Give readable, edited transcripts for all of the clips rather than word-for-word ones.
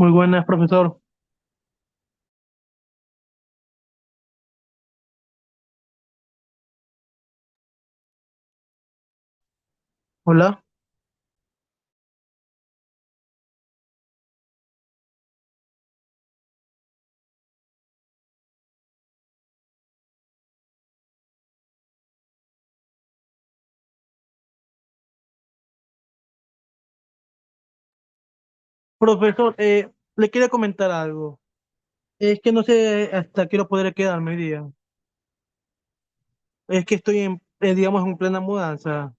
Muy buenas, profesor. Hola. Profesor, le quería comentar algo. Es que no sé hasta qué hora podré quedarme hoy día. Es que estoy digamos, en plena mudanza.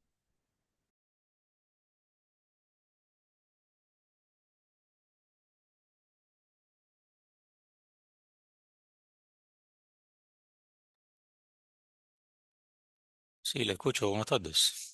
Sí, le escucho. Buenas tardes.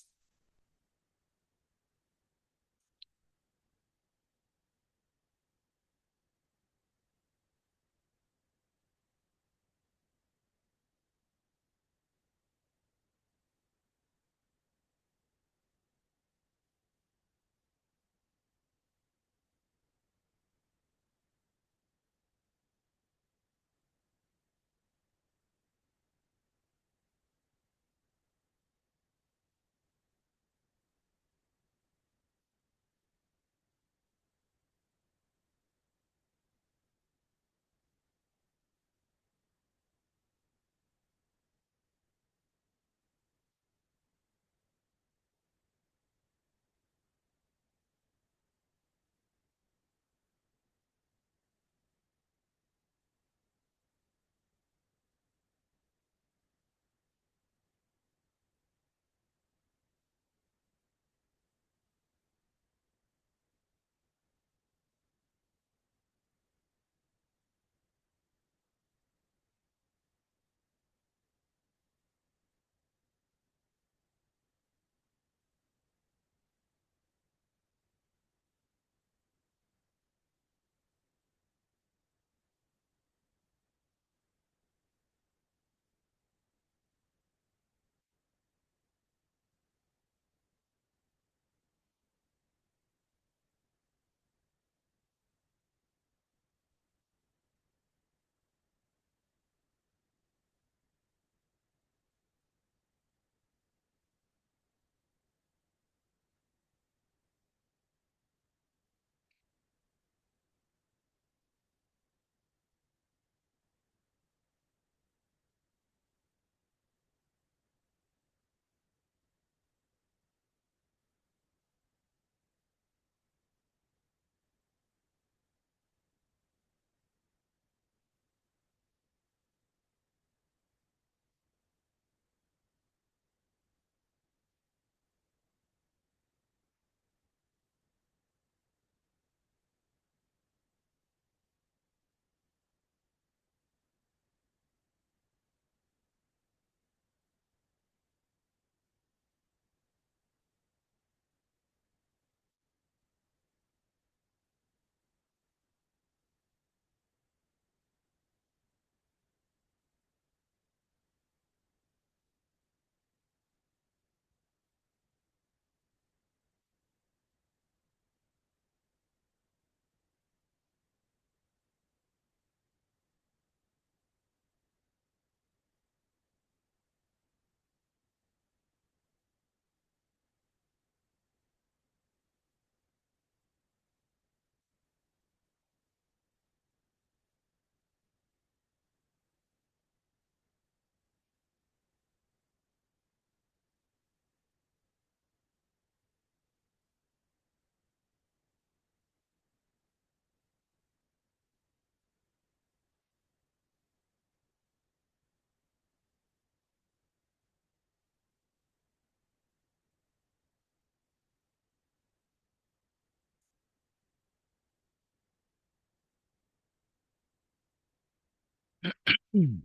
Mm.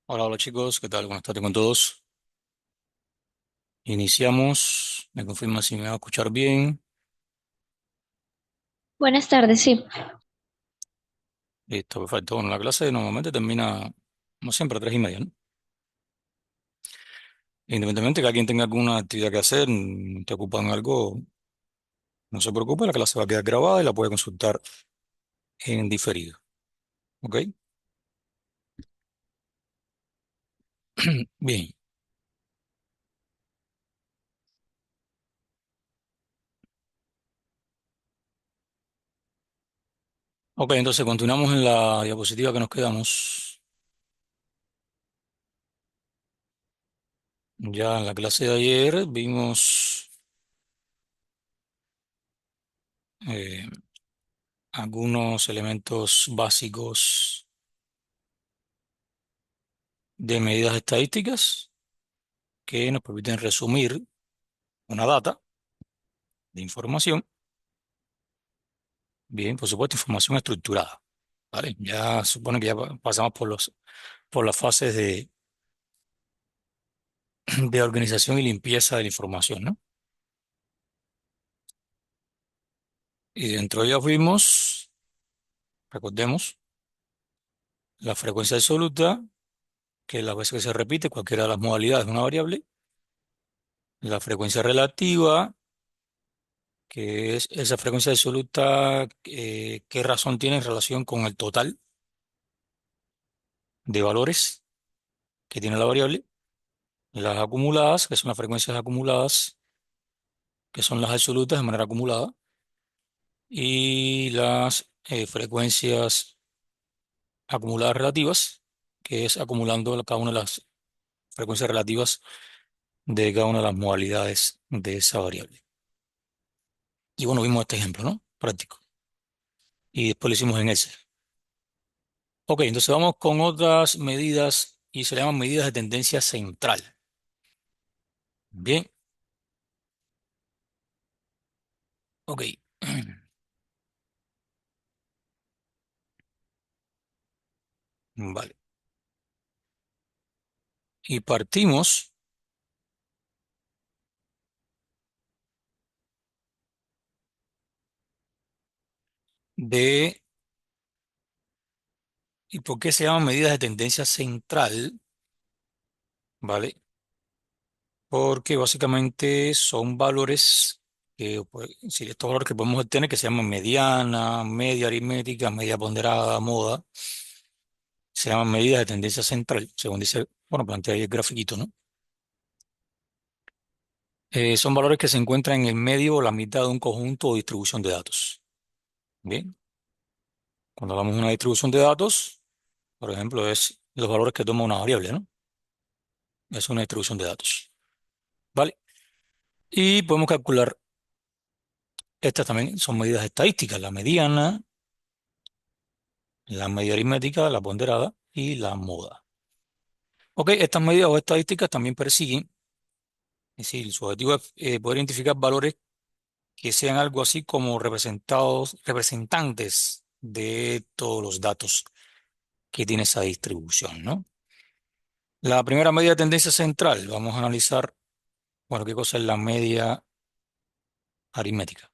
Hola, hola chicos, ¿qué tal? Buenas tardes con todos. Iniciamos. Me confirma si me va a escuchar bien. Buenas tardes, sí. Listo, perfecto. Bueno, la clase normalmente termina, como siempre, a 3:30, ¿no? Independientemente que alguien tenga alguna actividad que hacer, te ocupan algo, no se preocupe, la clase va a quedar grabada y la puede consultar en diferido. ¿Ok? Bien. Ok, entonces continuamos en la diapositiva que nos quedamos. Ya en la clase de ayer vimos eh, algunos elementos básicos de medidas estadísticas que nos permiten resumir una data de información. Bien, por supuesto, información estructurada. ¿Vale? Ya supone que ya pasamos por las fases de organización y limpieza de la información, ¿no? Y dentro de ellas vimos, recordemos, la frecuencia absoluta, que es la vez que se repite cualquiera de las modalidades de una variable, la frecuencia relativa, que es esa frecuencia absoluta, qué razón tiene en relación con el total de valores que tiene la variable, las acumuladas, que son las frecuencias acumuladas, que son las absolutas de manera acumulada, y las frecuencias acumuladas relativas, que es acumulando cada una de las frecuencias relativas de cada una de las modalidades de esa variable. Y bueno, vimos este ejemplo, ¿no? Práctico. Y después lo hicimos en ese. Ok, entonces vamos con otras medidas y se llaman medidas de tendencia central. Bien, ok. Vale. Y partimos de, ¿y por qué se llaman medidas de tendencia central? ¿Vale? Porque básicamente son valores que, pues, sí, estos valores que podemos obtener que se llaman mediana, media aritmética, media ponderada, moda, se llaman medidas de tendencia central, según dice, bueno, plantea ahí el grafiquito, ¿no? Son valores que se encuentran en el medio o la mitad de un conjunto o distribución de datos. Bien, cuando hablamos de una distribución de datos, por ejemplo, es los valores que toma una variable, ¿no? Es una distribución de datos. ¿Vale? Y podemos calcular, estas también son medidas estadísticas, la mediana, la media aritmética, la ponderada y la moda. Ok, estas medidas o estadísticas también persiguen, es decir, su objetivo es poder identificar valores que sean algo así como representantes de todos los datos que tiene esa distribución, ¿no? La primera medida de tendencia central, vamos a analizar, bueno, qué cosa es la media aritmética,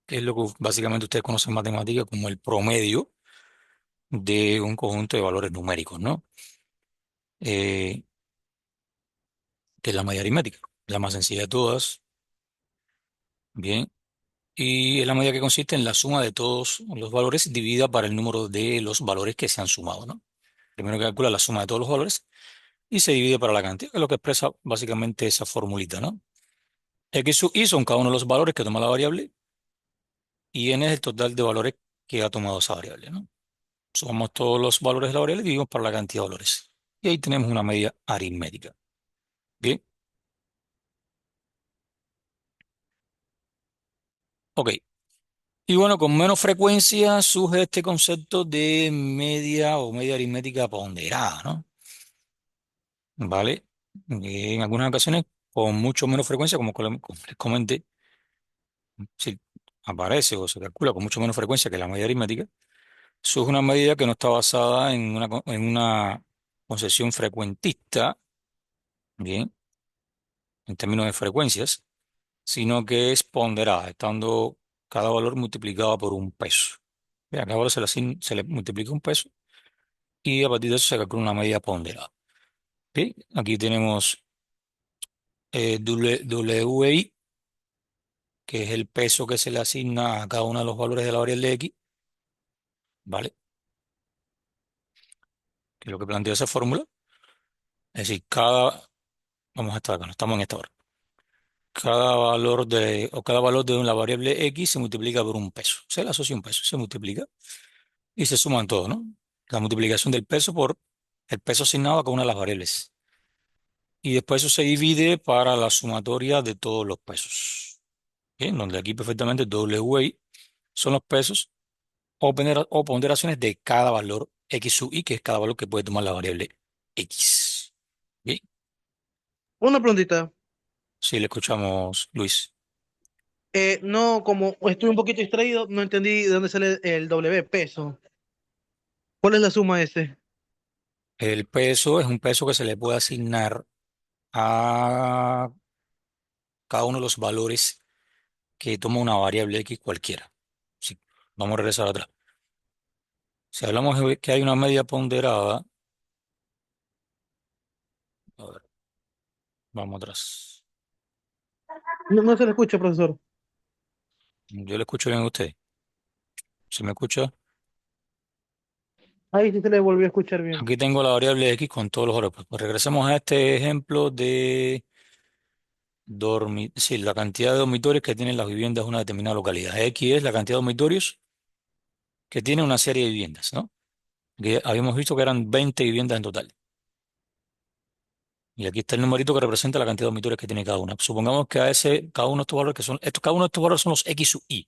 que es lo que básicamente ustedes conocen en matemática como el promedio de un conjunto de valores numéricos, ¿no? Eh, que es la media aritmética, la más sencilla de todas, bien, y es la medida que consiste en la suma de todos los valores dividida para el número de los valores que se han sumado, ¿no? Primero que calcula la suma de todos los valores y se divide para la cantidad, que es lo que expresa básicamente esa formulita, ¿no? X sub y son cada uno de los valores que toma la variable y n es el total de valores que ha tomado esa variable, ¿no? Sumamos todos los valores de la variable y dividimos por la cantidad de valores. Y ahí tenemos una media aritmética. Bien, ok. Y bueno, con menos frecuencia surge este concepto de media o media aritmética ponderada, ¿no? ¿Vale? En algunas ocasiones con mucho menos frecuencia, como les comenté, si aparece o se calcula con mucho menos frecuencia que la media aritmética, surge una medida que no está basada en una concesión frecuentista, bien, en términos de frecuencias, sino que es ponderada, estando cada valor multiplicado por un peso. Bien, a cada valor se le multiplica un peso y a partir de eso se calcula una medida ponderada. ¿Ok? Aquí tenemos WI, que es el peso que se le asigna a cada uno de los valores de la variable X, ¿vale? Que es lo que plantea esa fórmula. Es decir, vamos a estar acá, no estamos en esta hora. Cada valor de una variable X se multiplica por un peso. Se le asocia un peso, se multiplica y se suman todo, ¿no? La multiplicación del peso por el peso asignado a cada una de las variables. Y después eso se divide para la sumatoria de todos los pesos. Bien, donde aquí perfectamente WI son los pesos o ponderaciones de cada valor X sub I, que es cada valor que puede tomar la variable X. Bien, Una preguntita. si le escuchamos, Luis. No, como estoy un poquito distraído, no entendí de dónde sale el W, peso. ¿Cuál es la suma ese? El peso es un peso que se le puede asignar a cada uno de los valores que toma una variable X cualquiera. Sí, vamos a regresar atrás. Si hablamos de que hay una media ponderada, a ver, vamos atrás. No, no se le escucha, profesor. Yo le escucho bien a usted. ¿Se me escucha? Ahí sí se le volvió a escuchar bien. Aquí tengo la variable X con todos los valores. Pues regresemos a este ejemplo de sí, la cantidad de dormitorios que tienen las viviendas de una determinada localidad. X es la cantidad de dormitorios que tiene una serie de viviendas, ¿no? Que habíamos visto que eran 20 viviendas en total. Y aquí está el numerito que representa la cantidad de dormitorios que tiene cada una. Supongamos que cada uno de estos valores que son, cada uno de estos valores son los X sub I.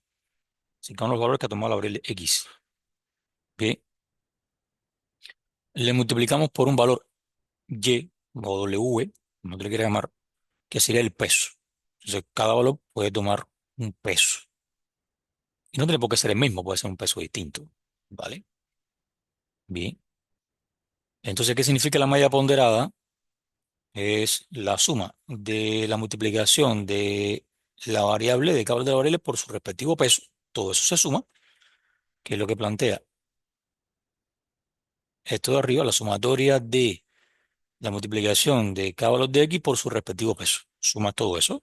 Sí, cada uno de los valores que ha tomado la variable X. Bien, le multiplicamos por un valor Y o W, como te le quieras llamar, que sería el peso. Entonces, cada valor puede tomar un peso. Y no tiene por qué ser el mismo, puede ser un peso distinto. ¿Vale? Bien. Entonces, ¿qué significa la malla ponderada? Es la suma de la multiplicación de la variable, de cada una de las variables por su respectivo peso. Todo eso se suma, que es lo que plantea esto de arriba, la sumatoria de la multiplicación de cada valor de X por su respectivo peso. Sumas todo eso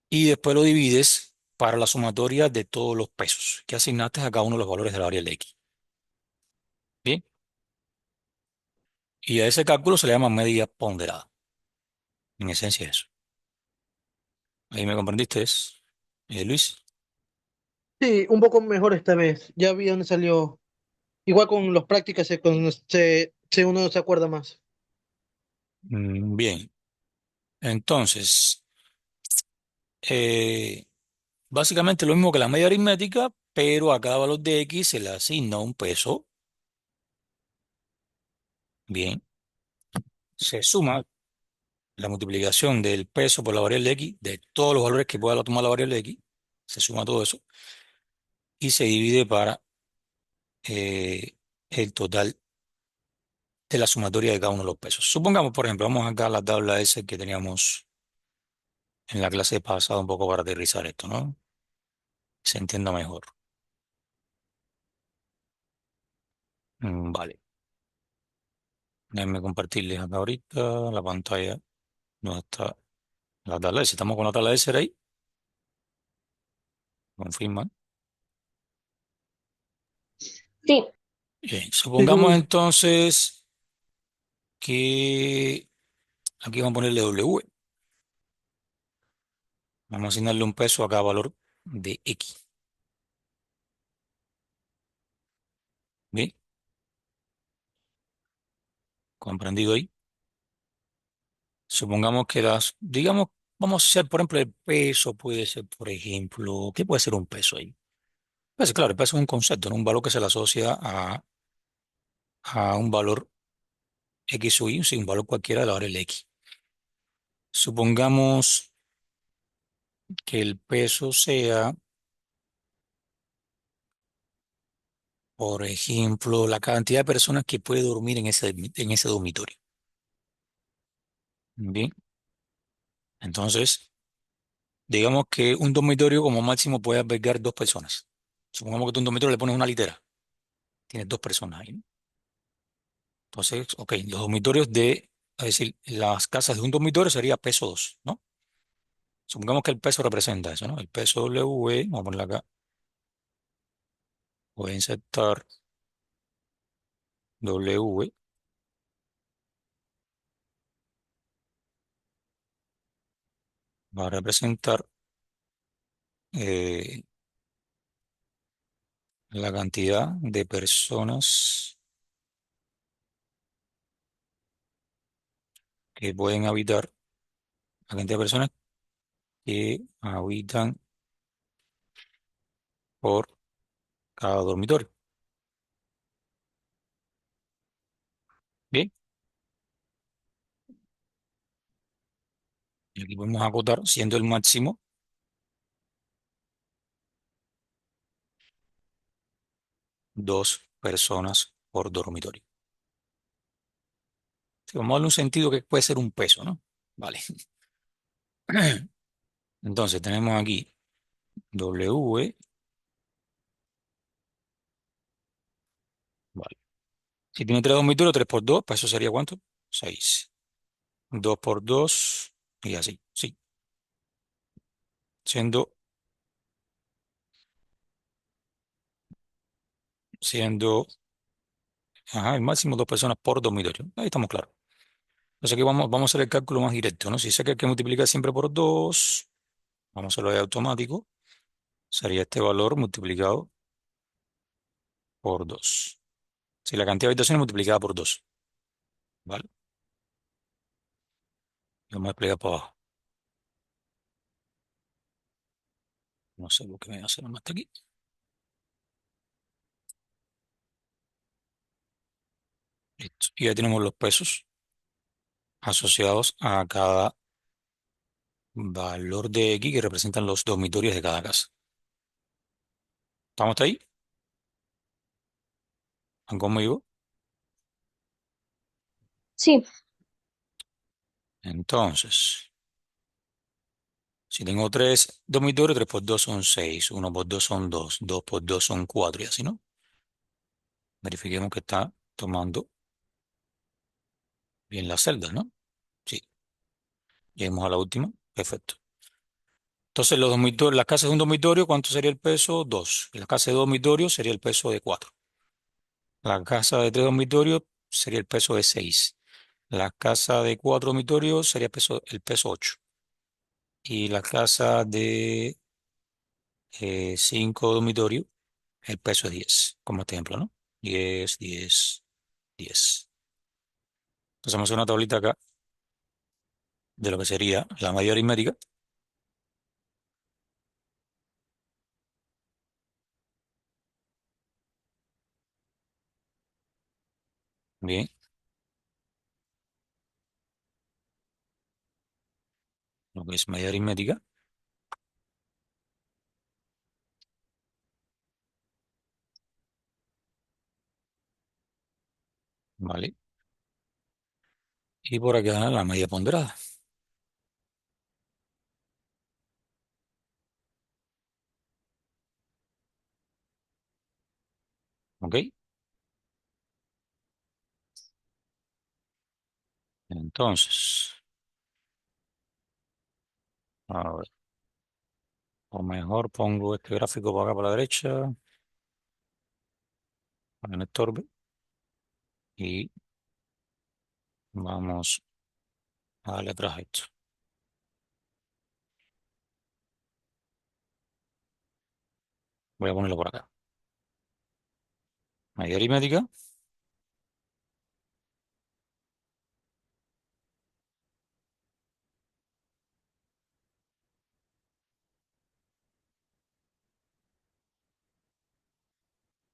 y después lo divides para la sumatoria de todos los pesos que asignaste a cada uno de los valores de la variable X. Bien. Y a ese cálculo se le llama media ponderada. En esencia eso. Ahí me comprendiste, Luis. Sí, un poco mejor esta vez. Ya vi dónde salió. Igual con las prácticas uno se acuerda más. Bien. Entonces, eh, básicamente lo mismo que la media aritmética, pero a cada valor de X se le asigna un peso. Bien. Se suma la multiplicación del peso por la variable X, de todos los valores que pueda tomar la variable X. Se suma todo eso y se divide para eh, el total de la sumatoria de cada uno de los pesos. Supongamos, por ejemplo, vamos acá a la tabla S que teníamos en la clase pasada un poco para aterrizar esto, ¿no? Se entienda mejor. Vale. Déjenme compartirles acá ahorita la pantalla donde está la tabla S. Estamos con la tabla S ahí. Confirma. Sí, Bien. Sí, Supongamos seguro. entonces que aquí vamos a ponerle W. Vamos a asignarle un peso a cada valor de X. Bien. Comprendido ahí. Supongamos que digamos, vamos a hacer, por ejemplo, el peso puede ser, por ejemplo, ¿qué puede ser un peso ahí? Pues claro, el peso es un concepto, ¿no? Un valor que se le asocia a un valor X o Y, sí, un valor cualquiera de la variable X. Supongamos que el peso sea, por ejemplo, la cantidad de personas que puede dormir en ese dormitorio. Bien, entonces, digamos que un dormitorio como máximo puede albergar dos personas. Supongamos que tú a un dormitorio le pones una litera, tienes dos personas ahí, ¿no? Entonces, ok, los dormitorios es decir, las casas de un dormitorio sería peso 2, ¿no? Supongamos que el peso representa eso, ¿no? El peso W, vamos a ponerlo acá, voy a insertar W, va a representar eh, la cantidad de personas que pueden habitar, la cantidad de personas que habitan por cada dormitorio. Bien, y aquí podemos acotar, siendo el máximo, 2 personas por dormitorio. Sí, vamos a darle un sentido que puede ser un peso, ¿no? Vale. Entonces tenemos aquí W, vale. Si tiene 3 dormitorios, 3 por 2, pues eso sería ¿cuánto? 6. 2 por 2 y así, sí. Siendo, siendo, ajá, el máximo 2 personas por dormitorio. Ahí estamos claros. Entonces aquí vamos a hacer el cálculo más directo, ¿no? Si sé que hay que multiplicar siempre por 2, vamos a hacerlo de automático. Sería este valor multiplicado por 2. Si la cantidad de habitaciones multiplicada por 2, ¿vale? Y vamos a explicar para abajo. No sé por qué me voy a hacer más hasta aquí. Listo. Y ya tenemos los pesos asociados a cada valor de X que representan los dormitorios de cada casa. ¿Estamos hasta ahí? ¿Van conmigo? Sí, Entonces, si tengo 3 dormitorios, 3 por 2 son 6, 1 por 2 son 2, 2 por 2 son 4 y así, ¿no? Verifiquemos que está tomando bien las celdas, ¿no? Sí, lleguemos a la última. Perfecto. Entonces, los dormitorios, las casas de un dormitorio, ¿cuánto sería el peso? 2. Y la casa de 2 dormitorios sería el peso de 4. La casa de 3 dormitorios sería el peso de 6. La casa de 4 dormitorios sería el peso 8. Y la casa de 5 dormitorios, el peso es 10, como este ejemplo, ¿no? 10, 10, 10. Entonces vamos a hacer una tablita acá de lo que sería la media aritmética. Bien, lo que es media aritmética, ¿vale? Y por acá la media ponderada, ¿ok? Entonces, a ver, o mejor pongo este gráfico para acá, para la derecha, para que no estorbe, y vamos a darle atrás a esto. Voy a ponerlo por acá. Media aritmética,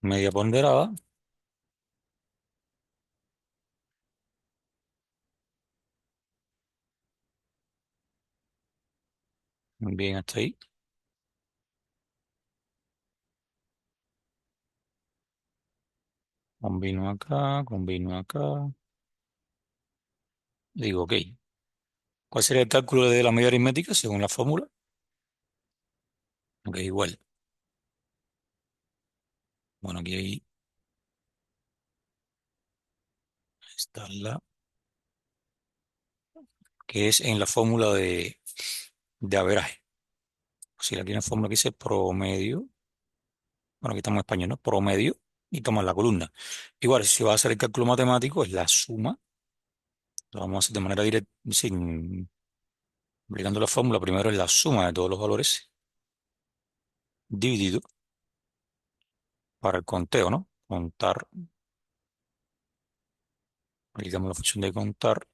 media ponderada, bien hasta ahí. Combino acá, combino acá. Digo, ok. ¿Cuál sería el cálculo de la media aritmética según la fórmula? Ok, igual. Bueno, está la que es en la fórmula de averaje. Si la tiene fórmula que dice promedio bueno, aquí estamos en español, ¿no? Promedio y tomas la columna. Igual, si vas a hacer el cálculo matemático, es la suma. Lo vamos a hacer de manera directa, sin aplicando la fórmula. Primero es la suma de todos los valores dividido para el conteo, ¿no? Contar, aplicamos la función de contar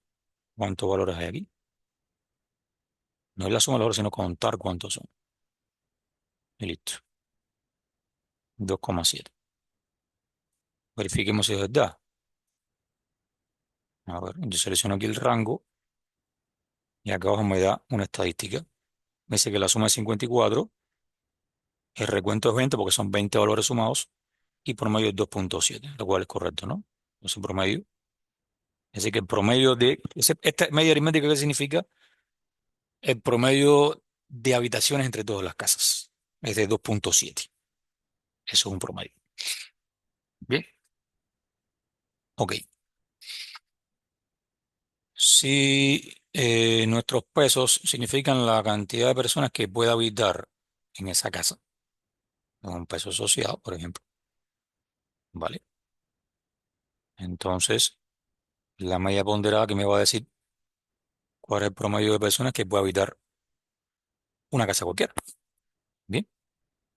cuántos valores hay aquí. No es la suma de los valores, sino contar cuántos son. Y listo. 2,7. Verifiquemos si es verdad. A ver, yo selecciono aquí el rango y acá abajo me da una estadística. Me dice que la suma es 54, el recuento es 20 porque son 20 valores sumados y promedio es 2,7, lo cual es correcto, ¿no? Entonces promedio. Es decir, que el promedio de, esta media aritmética, ¿qué significa? El promedio de habitaciones entre todas las casas es de 2,7. Eso es un promedio. Bien, ok. Si nuestros pesos significan la cantidad de personas que pueda habitar en esa casa, un peso asociado, por ejemplo, ¿vale? Entonces, la media ponderada que me va a decir cuál es el promedio de personas que puede habitar una casa cualquiera. Bien,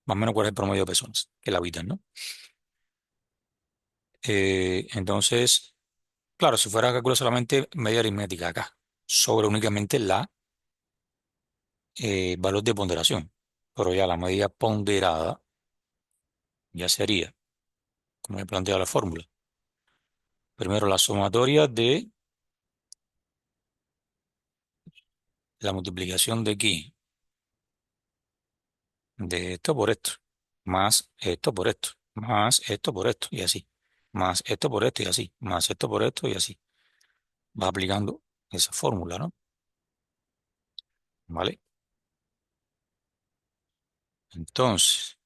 más o menos cuál es el promedio de personas que la habitan, ¿no? Entonces, claro, si fuera a calcular solamente media aritmética acá, sobre únicamente la valor de ponderación, pero ya la medida ponderada ya sería, como he planteado la fórmula, primero la sumatoria de la multiplicación de aquí, de esto por esto, más esto por esto, más esto por esto y así, más esto por esto y así, más esto por esto y así. Va aplicando esa fórmula, ¿no? ¿Vale? Entonces,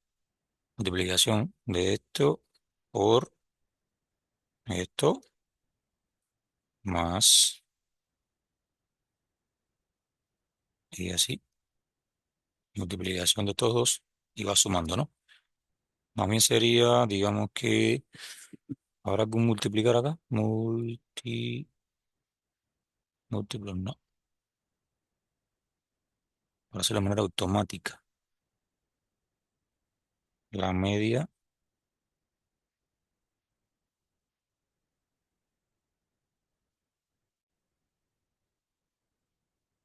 multiplicación de esto por esto más y así, multiplicación de todos y va sumando, ¿no? Más bien sería, digamos que, habrá que multiplicar acá, múltiplos, no, para hacerlo de manera automática. La media,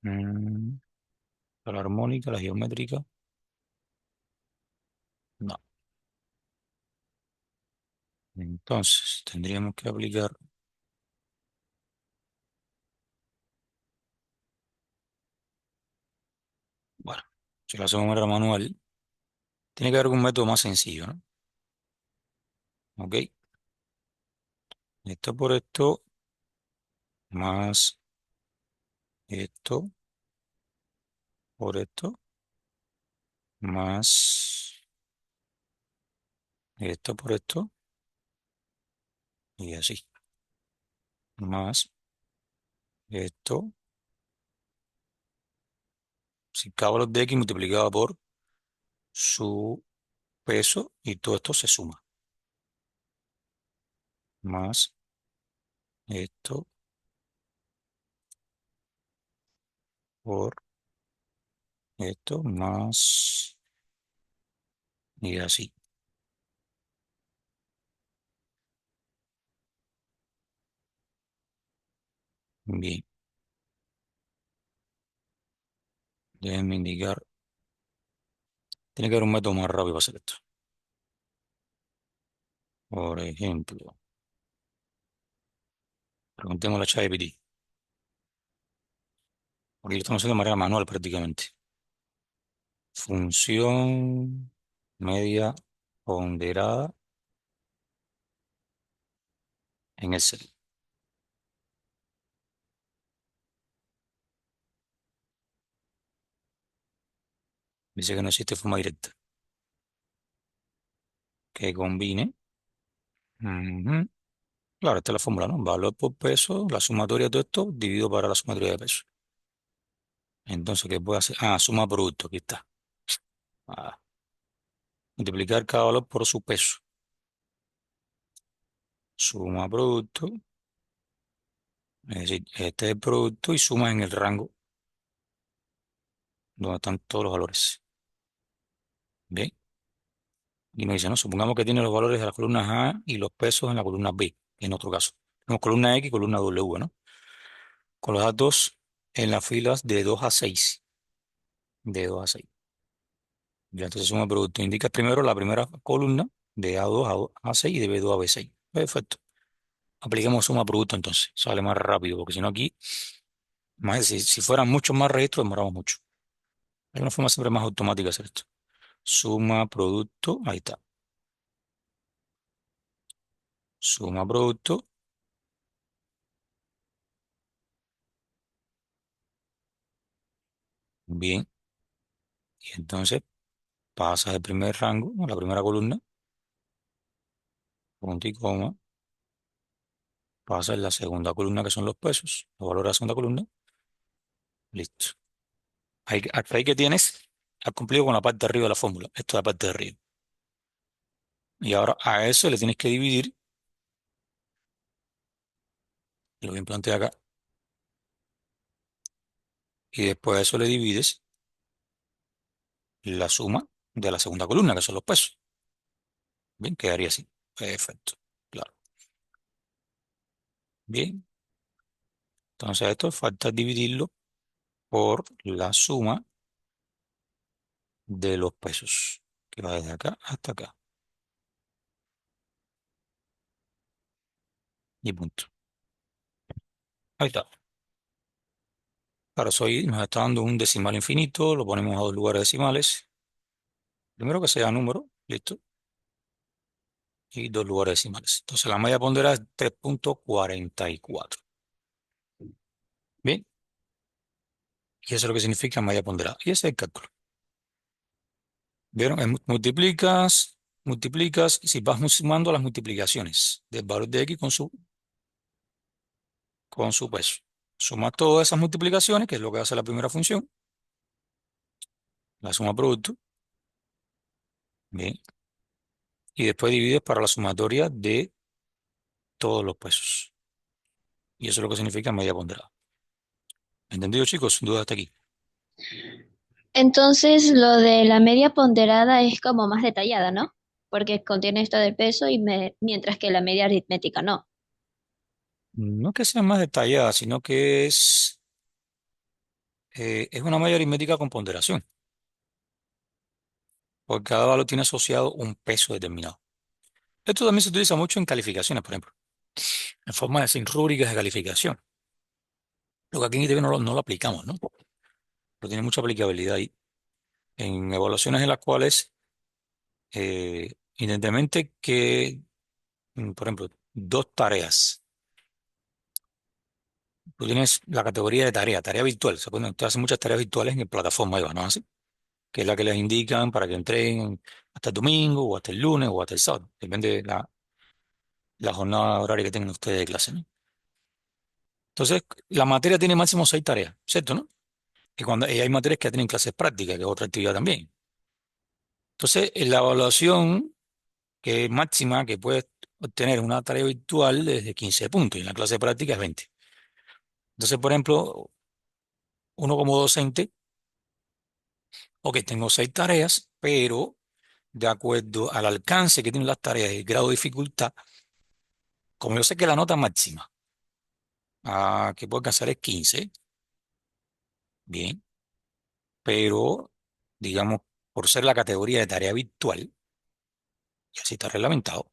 mm, la armónica, la geométrica, no. Entonces, tendríamos que aplicar, bueno, si lo hacemos de manera manual, tiene que haber algún método más sencillo, ¿no? ¿Ok? Esto por esto, más esto por esto, más esto por esto, y así, más esto, si cada valor de x multiplicado por su peso, y todo esto se suma, más esto por esto, más, y así. Bien, déjenme indicar, tiene que haber un método más rápido para hacer esto. Por ejemplo, preguntemos a la ChatGPT, porque lo estamos haciendo de manera manual prácticamente. Función media ponderada en Excel. Dice que no existe forma directa que combine. Ujú. Claro, esta es la fórmula, ¿no? Valor por peso, la sumatoria de todo esto, dividido para la sumatoria de peso. Entonces, ¿qué puedo hacer? Ah, suma producto, aquí está. Ah, multiplicar cada valor por su peso. Suma producto, es decir, este es el producto y suma en el rango donde están todos los valores. Bien, y nos dice, no, supongamos que tiene los valores de las columnas A y los pesos en la columna B, en otro caso. Tenemos columna X y columna W, ¿no? Con los datos en las filas de 2 a 6. De 2 a 6. Ya entonces suma producto. Indica primero la primera columna de A2 a 6 y de B2 a B6. Perfecto. Apliquemos suma producto entonces. Sale más rápido, porque si no aquí, más, si fueran muchos más registros, demoramos mucho. Hay una forma siempre más automática de hacer esto. Suma producto, ahí está. Suma producto, bien. Y entonces pasas el primer rango, o la primera columna, punto y coma. Pasas en la segunda columna, que son los pesos, los valores de la segunda columna. Listo. Hasta ahí que tienes, has cumplido con la parte de arriba de la fórmula. Esto es la parte de arriba. Y ahora a eso le tienes que dividir, lo bien planteado acá, y después a eso le divides la suma de la segunda columna, que son los pesos. Bien, quedaría así. Perfecto. Claro. Bien. Entonces esto falta dividirlo por la suma de los pesos, que va desde acá hasta acá. Y punto. Ahí está. Claro, eso ahí nos está dando un decimal infinito, lo ponemos a dos lugares decimales. Primero que sea número, listo, y dos lugares decimales. Entonces la media ponderada es 3,44. Bien, y eso es lo que significa media ponderada. Y ese es el cálculo. ¿Vieron? Multiplicas, y si vas sumando las multiplicaciones del valor de X con su peso. Suma todas esas multiplicaciones, que es lo que hace la primera función, la suma producto, bien, y después divides para la sumatoria de todos los pesos. Y eso es lo que significa media ponderada. ¿Entendido, chicos? Sin duda hasta aquí. Entonces, lo de la media ponderada es como más detallada, ¿no? Porque contiene esto del peso mientras que la media aritmética no. No es que sea más detallada, sino que es una media aritmética con ponderación, porque cada valor tiene asociado un peso determinado. Esto también se utiliza mucho en calificaciones, por ejemplo, en forma de sin rúbricas de calificación. Lo que aquí en ITV no lo aplicamos, ¿no? Pero tiene mucha aplicabilidad ahí. En evaluaciones en las cuales, independientemente que, por ejemplo, dos tareas, tú tienes la categoría de tarea virtual. ¿Se acuerdan? Usted hace muchas tareas virtuales en plataforma IVA, ¿no? Así, que es la que les indican para que entreguen hasta el domingo, o hasta el lunes, o hasta el sábado. Depende de la jornada horaria que tengan ustedes de clase, ¿no? Entonces, la materia tiene máximo 6 tareas, ¿cierto, no? Y hay materias que tienen clases prácticas, que es otra actividad también. Entonces, en la evaluación que es máxima que puedes obtener en una tarea virtual desde 15 puntos y en la clase práctica es 20. Entonces, por ejemplo, uno como docente, ok, tengo 6 tareas, pero de acuerdo al alcance que tienen las tareas y el grado de dificultad, como yo sé que la nota máxima que puedo alcanzar es 15, bien, pero digamos, por ser la categoría de tarea virtual, y así está reglamentado,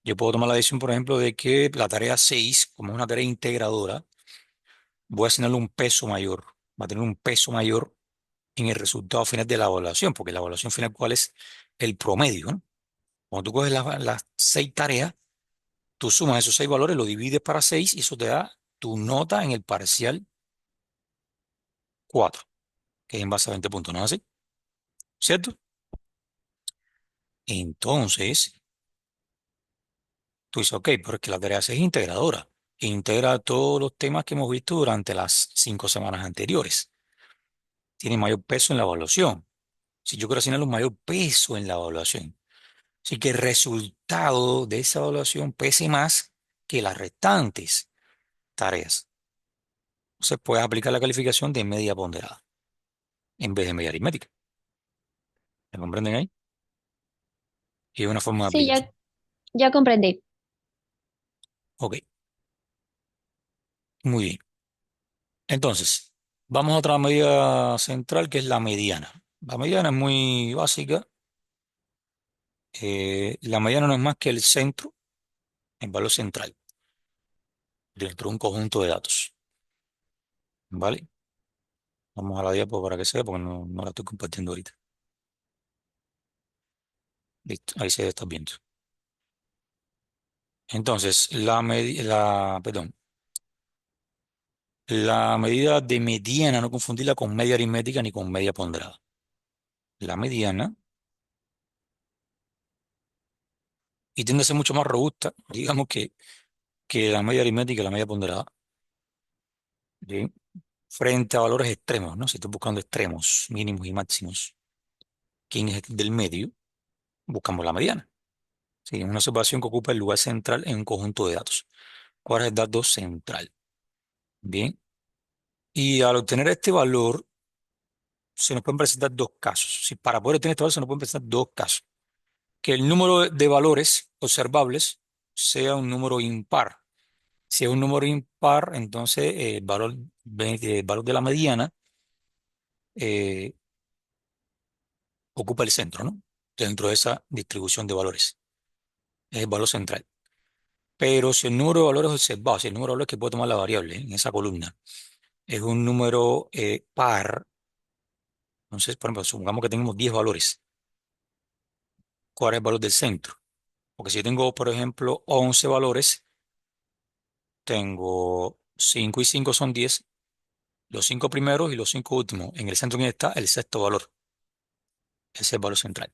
yo puedo tomar la decisión, por ejemplo, de que la tarea 6, como es una tarea integradora, voy a asignarle un peso mayor, va a tener un peso mayor en el resultado final de la evaluación, porque la evaluación final, ¿cuál es? El promedio, ¿no? Cuando tú coges las 6 tareas, tú sumas esos 6 valores, lo divides para 6 y eso te da tu nota en el parcial 4, que es en base a 20 puntos, ¿no es así? ¿Cierto? Entonces, tú dices, ok, pero es que la tarea 6 es integradora, integra todos los temas que hemos visto durante las 5 semanas anteriores, tiene mayor peso en la evaluación. Si yo quiero asignar un mayor peso en la evaluación. Así que el resultado de esa evaluación pese más que las restantes tareas. Entonces puedes aplicar la calificación de media ponderada en vez de media aritmética. ¿Me comprenden ahí? Y es una forma de Sí, aplicación. ya comprendí. Ok, muy bien. Entonces, vamos a otra medida central que es la mediana. La mediana es muy básica. La mediana no es más que el centro, el valor central, dentro de un conjunto de datos. ¿Vale? Vamos a la diapo para que sea, porque no la estoy compartiendo ahorita. Listo, ahí se está viendo. Entonces, la medida de mediana, no confundirla con media aritmética ni con media ponderada. La mediana, y tiende a ser mucho más robusta, digamos que la media aritmética y la media ponderada, ¿sí? Frente a valores extremos, ¿no? Si estoy buscando extremos, mínimos y máximos, ¿quién es el del medio? Buscamos la mediana. Sí, una observación que ocupa el lugar central en un conjunto de datos. ¿Cuál es el dato central? Bien. Y al obtener este valor, se nos pueden presentar dos casos. Si para poder obtener este valor, se nos pueden presentar dos casos. Que el número de valores observables sea un número impar. Si es un número impar, entonces el valor de la mediana eh, ocupa el centro, ¿no? Dentro de esa distribución de valores. Es el valor central. Pero si el número de valores observados, si el número de valores que puede tomar la variable en esa columna es un número par, entonces, por ejemplo, supongamos que tenemos 10 valores. ¿Cuál es el valor del centro? Porque si yo tengo, por ejemplo, 11 valores, tengo 5 y 5 son 10, los 5 primeros y los 5 últimos. En el centro, ¿quién está? El sexto valor. Ese es el valor central.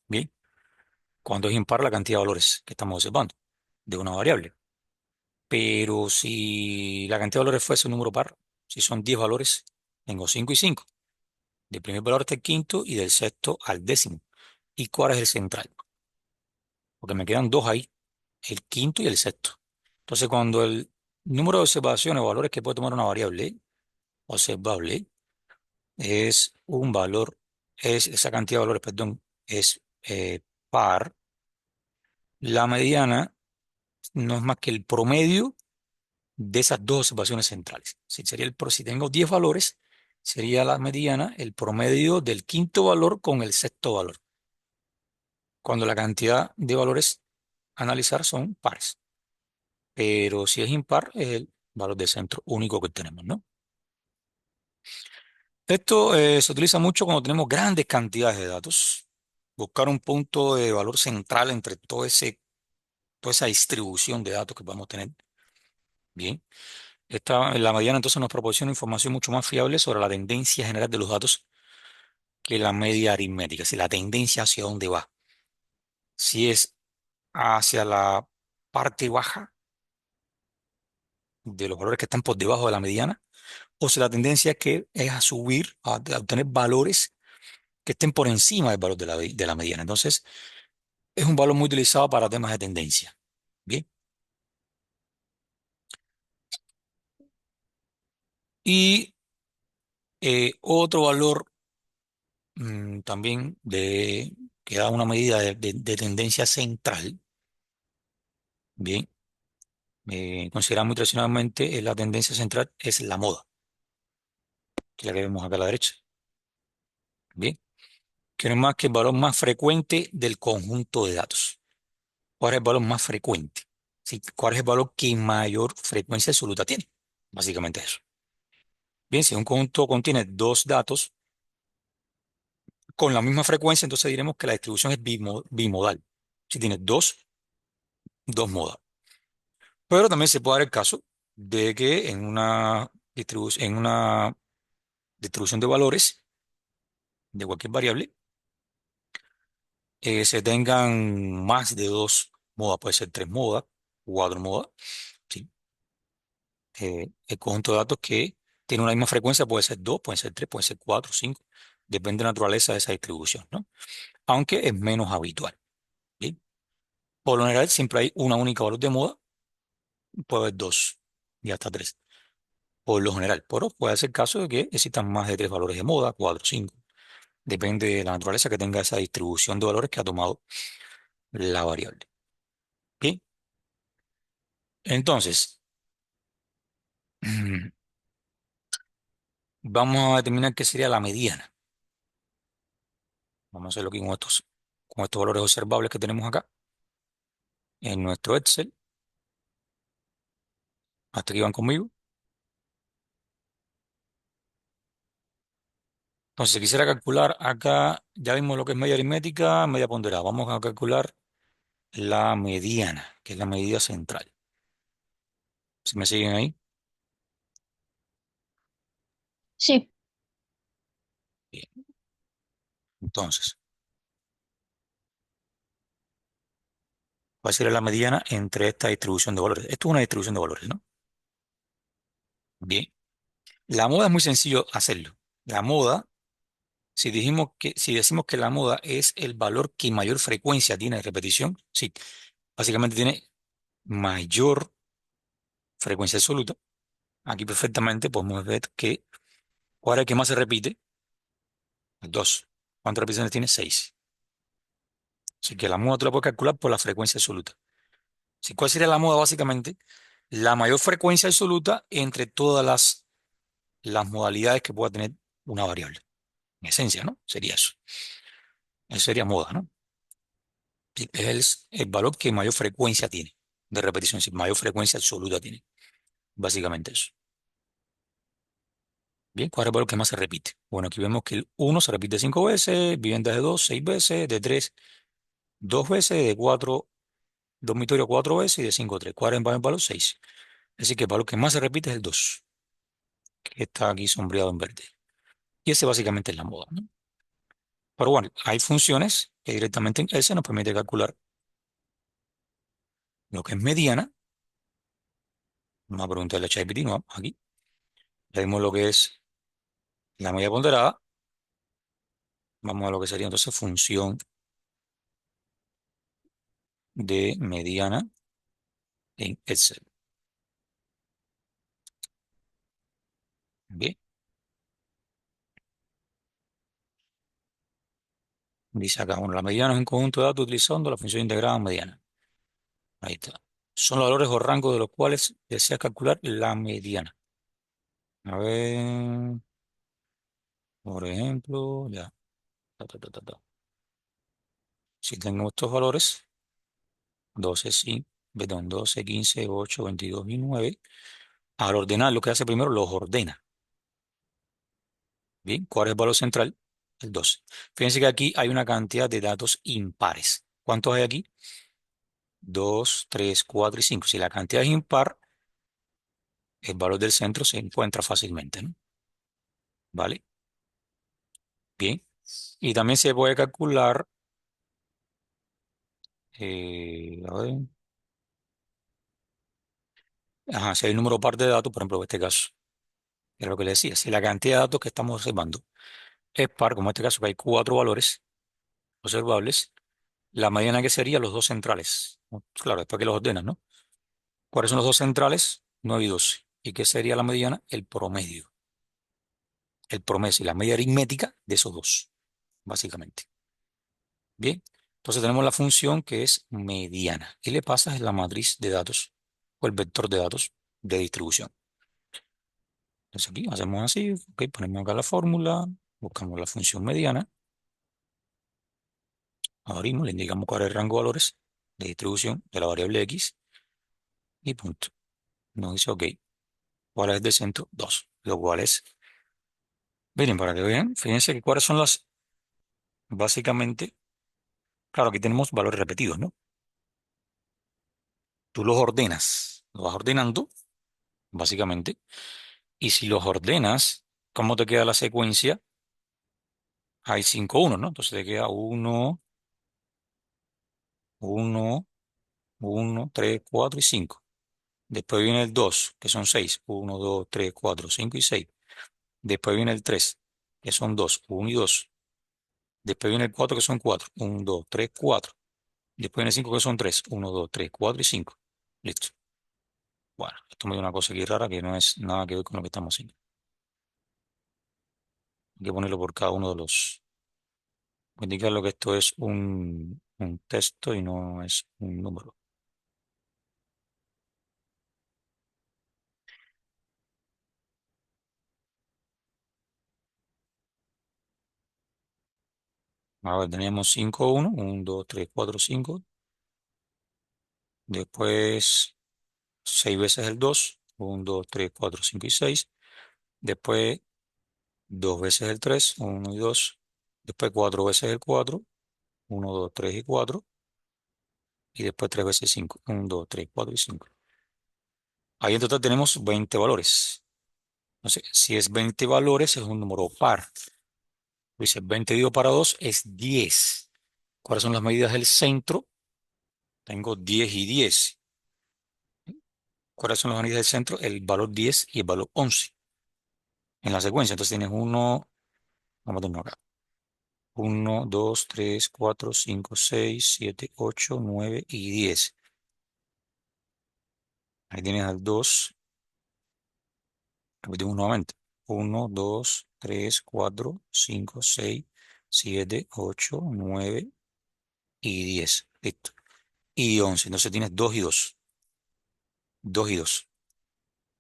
Bien. Cuando es impar la cantidad de valores que estamos observando de una variable. Pero si la cantidad de valores fuese un número par, si son 10 valores, tengo 5 y 5. Del primer valor hasta el quinto y del sexto al décimo. ¿Y cuál es el central? Porque me quedan dos ahí, el quinto y el sexto. Entonces, cuando el número de observaciones o valores que puede tomar una variable observable es un valor, es esa cantidad de valores, perdón, es par, la mediana no es más que el promedio de esas dos observaciones centrales. Si tengo 10 valores, sería la mediana el promedio del quinto valor con el sexto valor, cuando la cantidad de valores a analizar son pares. Pero si es impar, es el valor de centro único que tenemos, ¿no? Esto se utiliza mucho cuando tenemos grandes cantidades de datos. Buscar un punto de valor central entre toda esa distribución de datos que podemos tener. Bien. La mediana entonces nos proporciona información mucho más fiable sobre la tendencia general de los datos que la media aritmética. Si la tendencia hacia dónde va. Si es hacia la parte baja de los valores que están por debajo de la mediana, o si la tendencia es a subir, a obtener valores que estén por encima del valor de la mediana. Entonces, es un valor muy utilizado para temas de tendencia. Bien. Y otro valor también que da una medida de tendencia central, bien, considerada muy tradicionalmente la tendencia central es la moda, que es la que vemos acá a la derecha. Bien, que no es más que el valor más frecuente del conjunto de datos. ¿Cuál es el valor más frecuente? Sí, ¿cuál es el valor que mayor frecuencia absoluta tiene? Básicamente eso. Bien, si un conjunto contiene dos datos con la misma frecuencia, entonces diremos que la distribución es bimodal. Si tiene dos modas. Pero también se puede dar el caso de que en una distribución de valores de cualquier variable se tengan más de dos modas, puede ser tres modas, cuatro modas. ¿Sí? El conjunto de datos que tiene una misma frecuencia puede ser dos, puede ser tres, puede ser cuatro, cinco. Depende de la naturaleza de esa distribución, ¿no? Aunque es menos habitual. ¿Sí? Por lo general siempre hay una única valor de moda, puede haber dos y hasta tres. Por lo general, pero puede ser caso de que existan más de tres valores de moda, cuatro, cinco. Depende de la naturaleza que tenga esa distribución de valores que ha tomado la variable. ¿Sí? Entonces, vamos a determinar qué sería la mediana. Vamos a hacerlo aquí con estos valores observables que tenemos acá en nuestro Excel. Hasta aquí van conmigo. Entonces, si quisiera calcular acá, ya vimos lo que es media aritmética, media ponderada. Vamos a calcular la mediana, que es la medida central. ¿Si me siguen ahí? Sí, Bien. Entonces, ¿cuál sería la mediana entre esta distribución de valores? Esto es una distribución de valores, ¿no? Bien. La moda es muy sencillo hacerlo. La moda, si decimos que la moda es el valor que mayor frecuencia tiene de repetición, sí, básicamente tiene mayor frecuencia absoluta. Aquí perfectamente podemos ver que ¿cuál es el que más se repite? El 2. ¿Cuántas repeticiones tiene? 6. Así que la moda tú la puedes calcular por la frecuencia absoluta. Así, ¿cuál sería la moda? Básicamente, la mayor frecuencia absoluta entre todas las modalidades que pueda tener una variable. En esencia, ¿no? Sería eso. Eso sería moda, ¿no? Sí, es el valor que mayor frecuencia tiene de repetición, sí, mayor frecuencia absoluta tiene. Básicamente eso. Bien, ¿cuál es el valor que más se repite? Bueno, aquí vemos que el uno se repite 5 veces, viviendas de 2 6 veces, de 3 2 veces, de 4 dormitorio 4 veces y de 5 3. ¿Cuál es el valor? 6. Así que el valor que más se repite es el 2, que está aquí sombreado en verde. Y ese básicamente es la moda, ¿no? Pero bueno, hay funciones que directamente en ese nos permite calcular lo que es mediana. Vamos a preguntarle a ChatGPT, no, aquí. Le dimos lo que es la media ponderada. Vamos a lo que sería entonces función de mediana en Excel. Bien, dice acá, bueno, la mediana es un conjunto de datos utilizando la función integrada mediana. Ahí está. Son los valores o rangos de los cuales deseas calcular la mediana. A ver, por ejemplo, ya. Ta. Si tengo estos valores, 12 sí, perdón, 12 15 8 22 y 9. Al ordenar, lo que hace primero, los ordena. Bien, ¿cuál es el valor central? El 12. Fíjense que aquí hay una cantidad de datos impares. ¿Cuántos hay aquí? 2 3 4 y 5. Si la cantidad es impar, el valor del centro se encuentra fácilmente, ¿no? ¿Vale? Bien. Y también se puede calcular, a ver, ajá, si hay un número par de datos, por ejemplo, en este caso, era lo que le decía, si la cantidad de datos que estamos observando es par, como en este caso que hay cuatro valores observables, la mediana que sería los dos centrales. ¿No? Claro, después que los ordenas, ¿no? ¿Cuáles son los dos centrales? 9 y 12. ¿Y qué sería la mediana? El promedio. El promedio y la media aritmética de esos dos, básicamente. Bien, entonces tenemos la función que es mediana. ¿Qué le pasa? Es la matriz de datos o el vector de datos de distribución. Entonces aquí hacemos así, ok, ponemos acá la fórmula, buscamos la función mediana, abrimos, le indicamos cuál es el rango de valores de distribución de la variable x y punto. Nos dice, ok, ¿cuál es el del centro? 2, lo cual es, miren, para que vean, fíjense que cuáles son las, básicamente, claro, aquí tenemos valores repetidos, ¿no? Tú los ordenas, los vas ordenando, básicamente, y si los ordenas, ¿cómo te queda la secuencia? Hay 5 uno, ¿no? Entonces te queda uno, uno, uno, 3, 4 y 5. Después viene el 2, que son 6. 1, 2, 3, 4, 5 y 6. Después viene el 3, que son 2, 1 y 2. Después viene el 4, que son 4. 1, 2, 3, 4. Después viene el 5, que son 3. 1, 2, 3, 4 y 5. Listo. Bueno, esto me dio una cosa aquí rara que no es nada que ver con lo que estamos haciendo. Hay que ponerlo por cada uno de los. Voy a indicarlo que esto es un texto y no es un número. A ver, teníamos 5, 1, 1, 2, 3, 4, 5. Después 6 veces el 2, 1, 2, 3, 4, 5 y 6. Después 2 veces el 3, 1 y 2. Después 4 veces el 4, 1, 2, 3 y 4. Y después 3 veces 5, 1, 2, 3, 4 y 5. Ahí en total tenemos 20 valores. Entonces, si es 20 valores, es un número par. Dice 20 dividido para 2 es 10. ¿Cuáles son las medidas del centro? Tengo 10 y 10. ¿Cuáles son las medidas del centro? El valor 10 y el valor 11 en la secuencia. Entonces tienes uno, vamos a tener acá. 1, 2, 3, 4, 5, 6, 7, 8, 9 y 10. Ahí tienes al 2. Repetimos nuevamente. 1, 2, 3, 4, 5, 6, 7, 8, 9 y 10. Listo. Y 11. Entonces tienes 2 y 2. 2 y 2.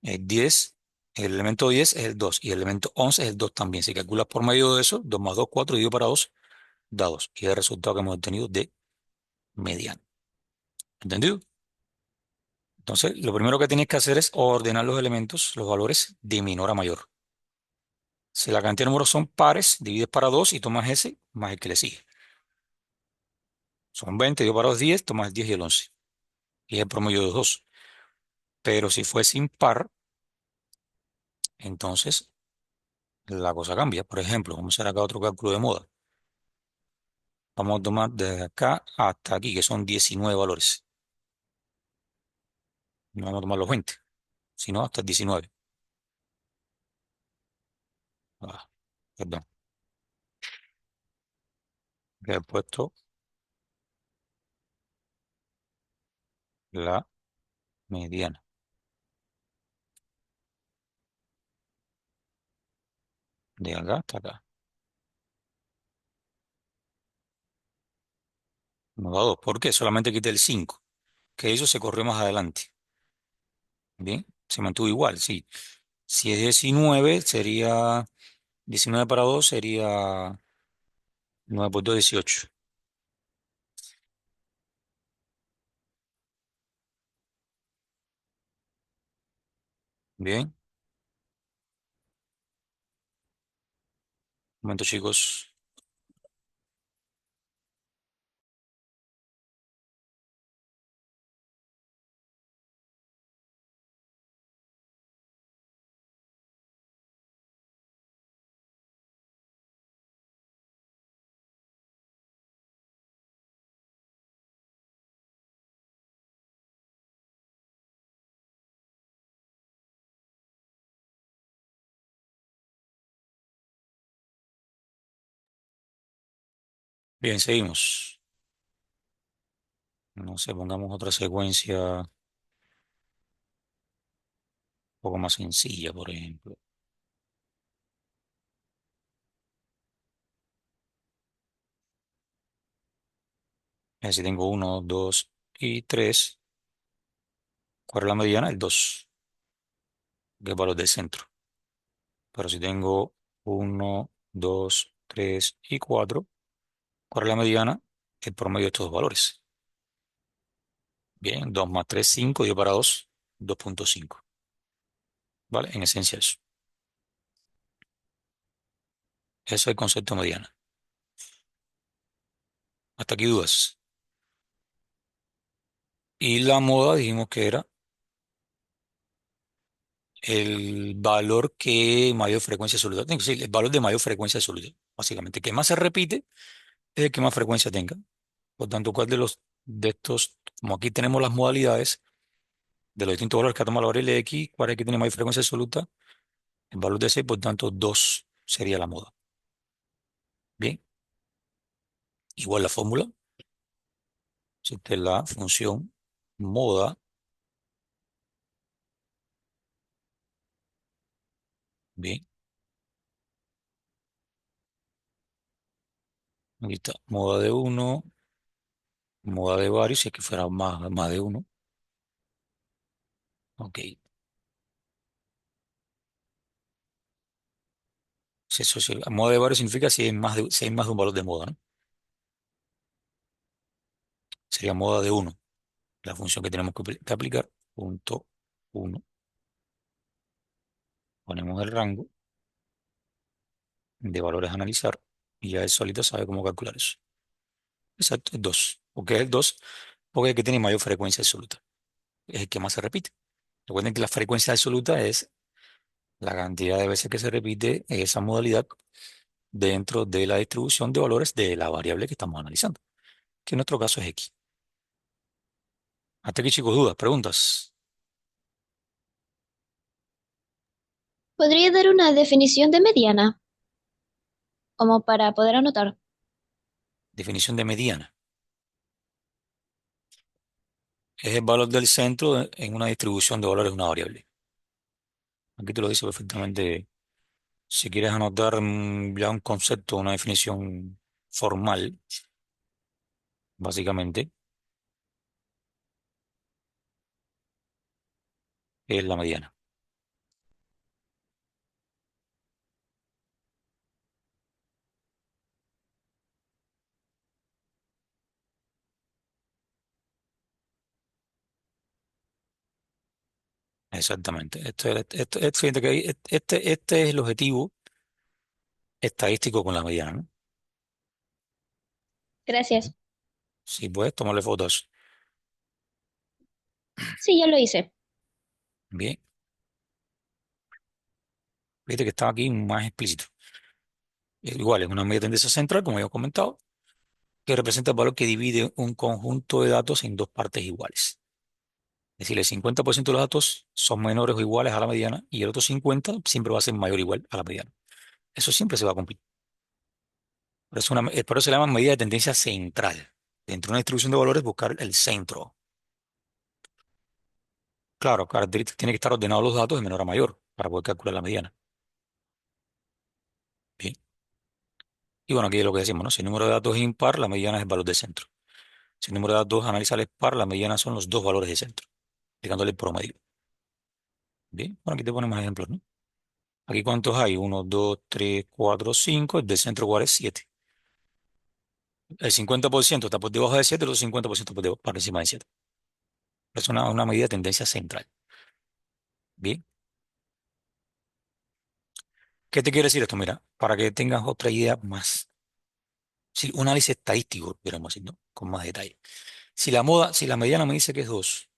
El 10, el elemento 10 es el 2 y el elemento 11 es el 2 también. Si calculas por medio de eso, 2 más 2, 4, dividido para 2, da 2. Y es el resultado que hemos obtenido de mediano. ¿Entendido? Entonces, lo primero que tienes que hacer es ordenar los elementos, los valores de menor a mayor. Si la cantidad de números son pares, divides para 2 y tomas ese más el que le sigue. Son 20, dividido para 2, 10, tomas el 10 y el 11. Y es el promedio de los dos. Pero si fuese impar, entonces la cosa cambia. Por ejemplo, vamos a hacer acá otro cálculo de moda. Vamos a tomar desde acá hasta aquí, que son 19 valores. No vamos a tomar los 20, sino hasta el 19. Ah, perdón. Que he puesto la mediana. De acá hasta acá. No da 2. ¿Por qué? Solamente quité el 5. Que eso se corrió más adelante. Bien, se mantuvo igual, sí. Si es 19, sería 19 para 2 sería 9 por 2, 18. Bien, un momento, chicos. Bien, seguimos. No sé, pongamos otra secuencia un poco más sencilla, por ejemplo. Si tengo 1, 2 y 3, ¿cuál es la mediana? El 2, que es el valor del centro. Pero si tengo 1, 2, 3 y 4, ¿cuál es la mediana? El promedio de estos dos valores. Bien, 2 más 3, 5, dio para 2, 2,5. ¿Vale? En esencia eso. Eso es el concepto de mediana. Hasta aquí dudas. Y la moda dijimos que era el valor que mayor frecuencia absoluta tenga. Sí, el valor de mayor frecuencia absoluta. Básicamente, que más se repite es el que más frecuencia tenga. Por tanto, ¿cuál de estos, como aquí tenemos las modalidades de los distintos valores que ha tomado la variable X, cuál es el que tiene mayor frecuencia absoluta? El valor de 6, por tanto, 2 sería la moda. Bien, igual la fórmula, existe la función moda, bien, aquí está, moda de uno, moda de varios, si es que fuera más de uno, ok. Moda de varios significa si hay más de un valor de moda, ¿no? Sería moda de uno, la función que tenemos que aplicar, punto uno, ponemos el rango de valores a analizar y ya él solito sabe cómo calcular eso. Exacto, es 2. ¿Por qué es el 2? Porque es el que tiene mayor frecuencia absoluta. Es el que más se repite. Recuerden que la frecuencia absoluta es la cantidad de veces que se repite esa modalidad dentro de la distribución de valores de la variable que estamos analizando, que en nuestro caso es x. Hasta aquí, chicos, dudas, preguntas. ¿Podría dar una definición de mediana, como para poder anotar? Definición de mediana. Es el valor del centro en una distribución de valores de una variable. Aquí te lo dice perfectamente. Si quieres anotar ya un concepto, una definición formal, básicamente, es la mediana. Exactamente. Fíjate que este es el objetivo estadístico con la mediana, ¿no? Gracias. Si puedes tomarle fotos. Sí, ya lo hice. Bien. Fíjate que está aquí más explícito. Igual, es una media tendencia central, como ya he comentado, que representa el valor que divide un conjunto de datos en dos partes iguales. Es decir, el 50% de los datos son menores o iguales a la mediana y el otro 50% siempre va a ser mayor o igual a la mediana. Eso siempre se va a cumplir. Por eso se llama medida de tendencia central. Dentro de una distribución de valores, buscar el centro. Claro, tiene que estar ordenados los datos de menor a mayor para poder calcular la mediana. Bien. Y bueno, aquí es lo que decimos, ¿no? Si el número de datos es impar, la mediana es el valor del centro. Si el número de datos analizales es par, la mediana son los dos valores del centro, aplicándole el promedio. Bien, bueno, aquí te ponen más ejemplos, ¿no? Aquí cuántos hay, uno, 2, 3, 4, 5. El del centro igual es 7. El 50% está por debajo de 7, el otro 50% por encima de 7. Es una medida de tendencia central. Bien. ¿Qué te quiere decir esto? Mira, para que tengas otra idea más. Si un análisis estadístico, queremos decir, ¿no? Con más detalle. Si la mediana me dice que es 2,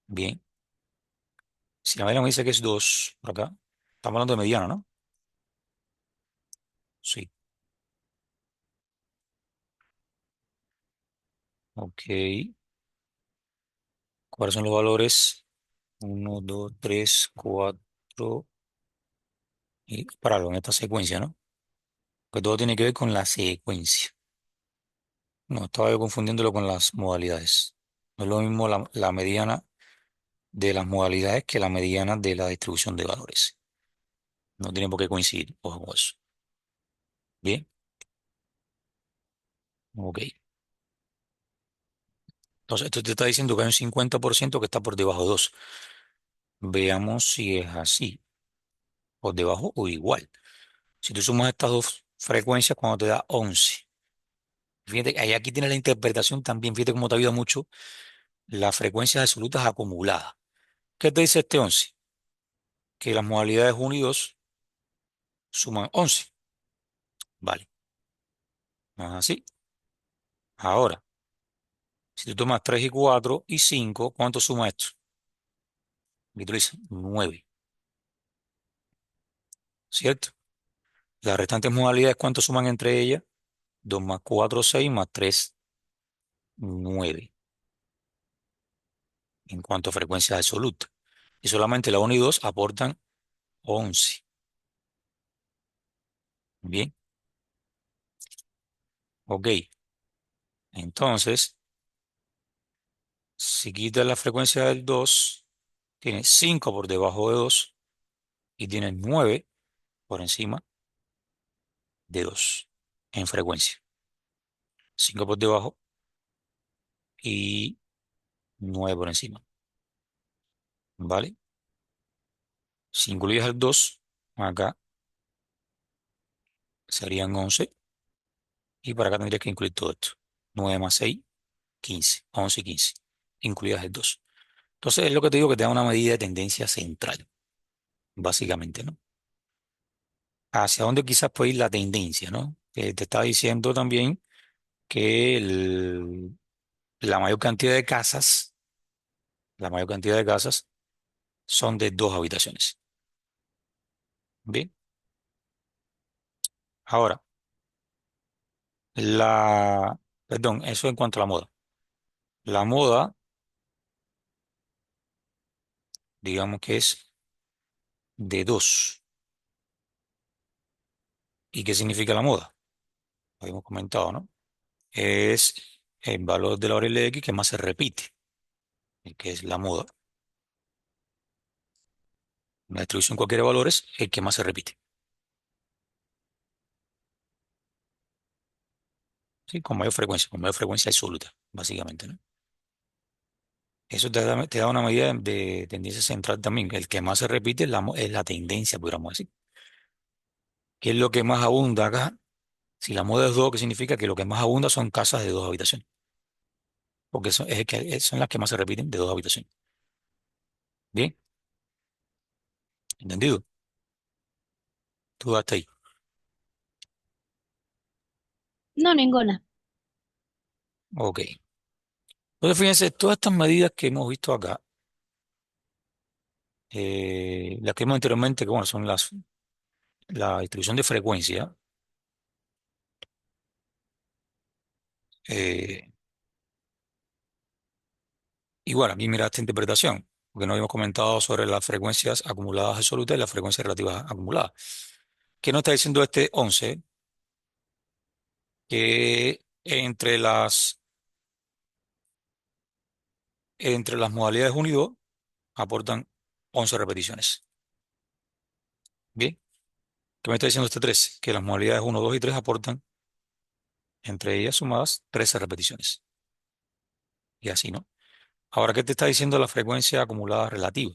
bien. Si la mediana me dice que es 2, por acá, estamos hablando de mediana, ¿no? Sí. Ok. ¿Cuáles son los valores? Uno, 2, 3, 4. Y pararlo en esta secuencia, ¿no? Que todo tiene que ver con la secuencia. No, estaba yo confundiéndolo con las modalidades. No es lo mismo la mediana de las modalidades que la mediana de la distribución de valores. No tiene por qué coincidir. Ojo con eso. Bien, ok. Entonces, esto te está diciendo que hay un 50% que está por debajo de 2. Veamos si es así, por debajo o igual. Si tú sumas estas dos frecuencias, cuando te da 11. Fíjate que aquí tienes la interpretación también. Fíjate cómo te ayuda mucho las frecuencias absolutas acumuladas. ¿Qué te dice este 11? Que las modalidades 1 y 2 suman 11. Vale, no es así. Ahora, si tú tomas 3 y 4 y 5, ¿cuánto suma esto? Y tú dices 9, ¿cierto? Las restantes modalidades, ¿cuánto suman entre ellas? 2 más 4, 6 más 3, 9. En cuanto a frecuencia absoluta. Y solamente la 1 y 2 aportan 11. Bien, ok. Entonces, si quitas la frecuencia del 2, tienes 5 por debajo de 2 y tienes 9 por encima de 2 en frecuencia. 5 por debajo y 9 por encima. ¿Vale? Si incluyes el 2, acá serían 11 y para acá tendrías que incluir todo esto. 9 más 6, 15. 11 y 15. Incluidas el 2. Entonces es lo que te digo que te da una medida de tendencia central, básicamente, ¿no? Hacia dónde quizás puede ir la tendencia, ¿no? Te estaba diciendo también que la mayor cantidad de casas, la mayor cantidad de casas son de 2 habitaciones. Bien, ahora, perdón, eso en cuanto a la moda. La moda, digamos que es de 2. ¿Y qué significa la moda? Lo habíamos comentado, ¿no? Es el valor de la variable X que más se repite, el que es la moda. Una distribución cualquiera de valores, el que más se repite. ¿Sí? Con mayor frecuencia absoluta, básicamente, ¿no? Eso te da una medida de tendencia central también. El que más se repite es la tendencia, podríamos decir. ¿Qué es lo que más abunda acá? Si la moda es 2, ¿qué significa? Que lo que más abunda son casas de 2 habitaciones. Porque son las que más se repiten de 2 habitaciones. ¿Bien? ¿Entendido? Tú hasta ahí. No, ninguna. Ok. Entonces, fíjense, todas estas medidas que hemos visto acá, las que vimos anteriormente, que bueno, son la distribución de frecuencia, eh, igual, a mí mira esta interpretación, porque no habíamos comentado sobre las frecuencias acumuladas absolutas y las frecuencias relativas acumuladas. ¿Qué nos está diciendo este 11? Que entre las modalidades 1 y 2 aportan 11 repeticiones. Bien, ¿qué me está diciendo este 3? Que las modalidades 1, 2 y 3 aportan, entre ellas sumadas, 13 repeticiones. Y así, ¿no? Ahora, ¿qué te está diciendo la frecuencia acumulada relativa?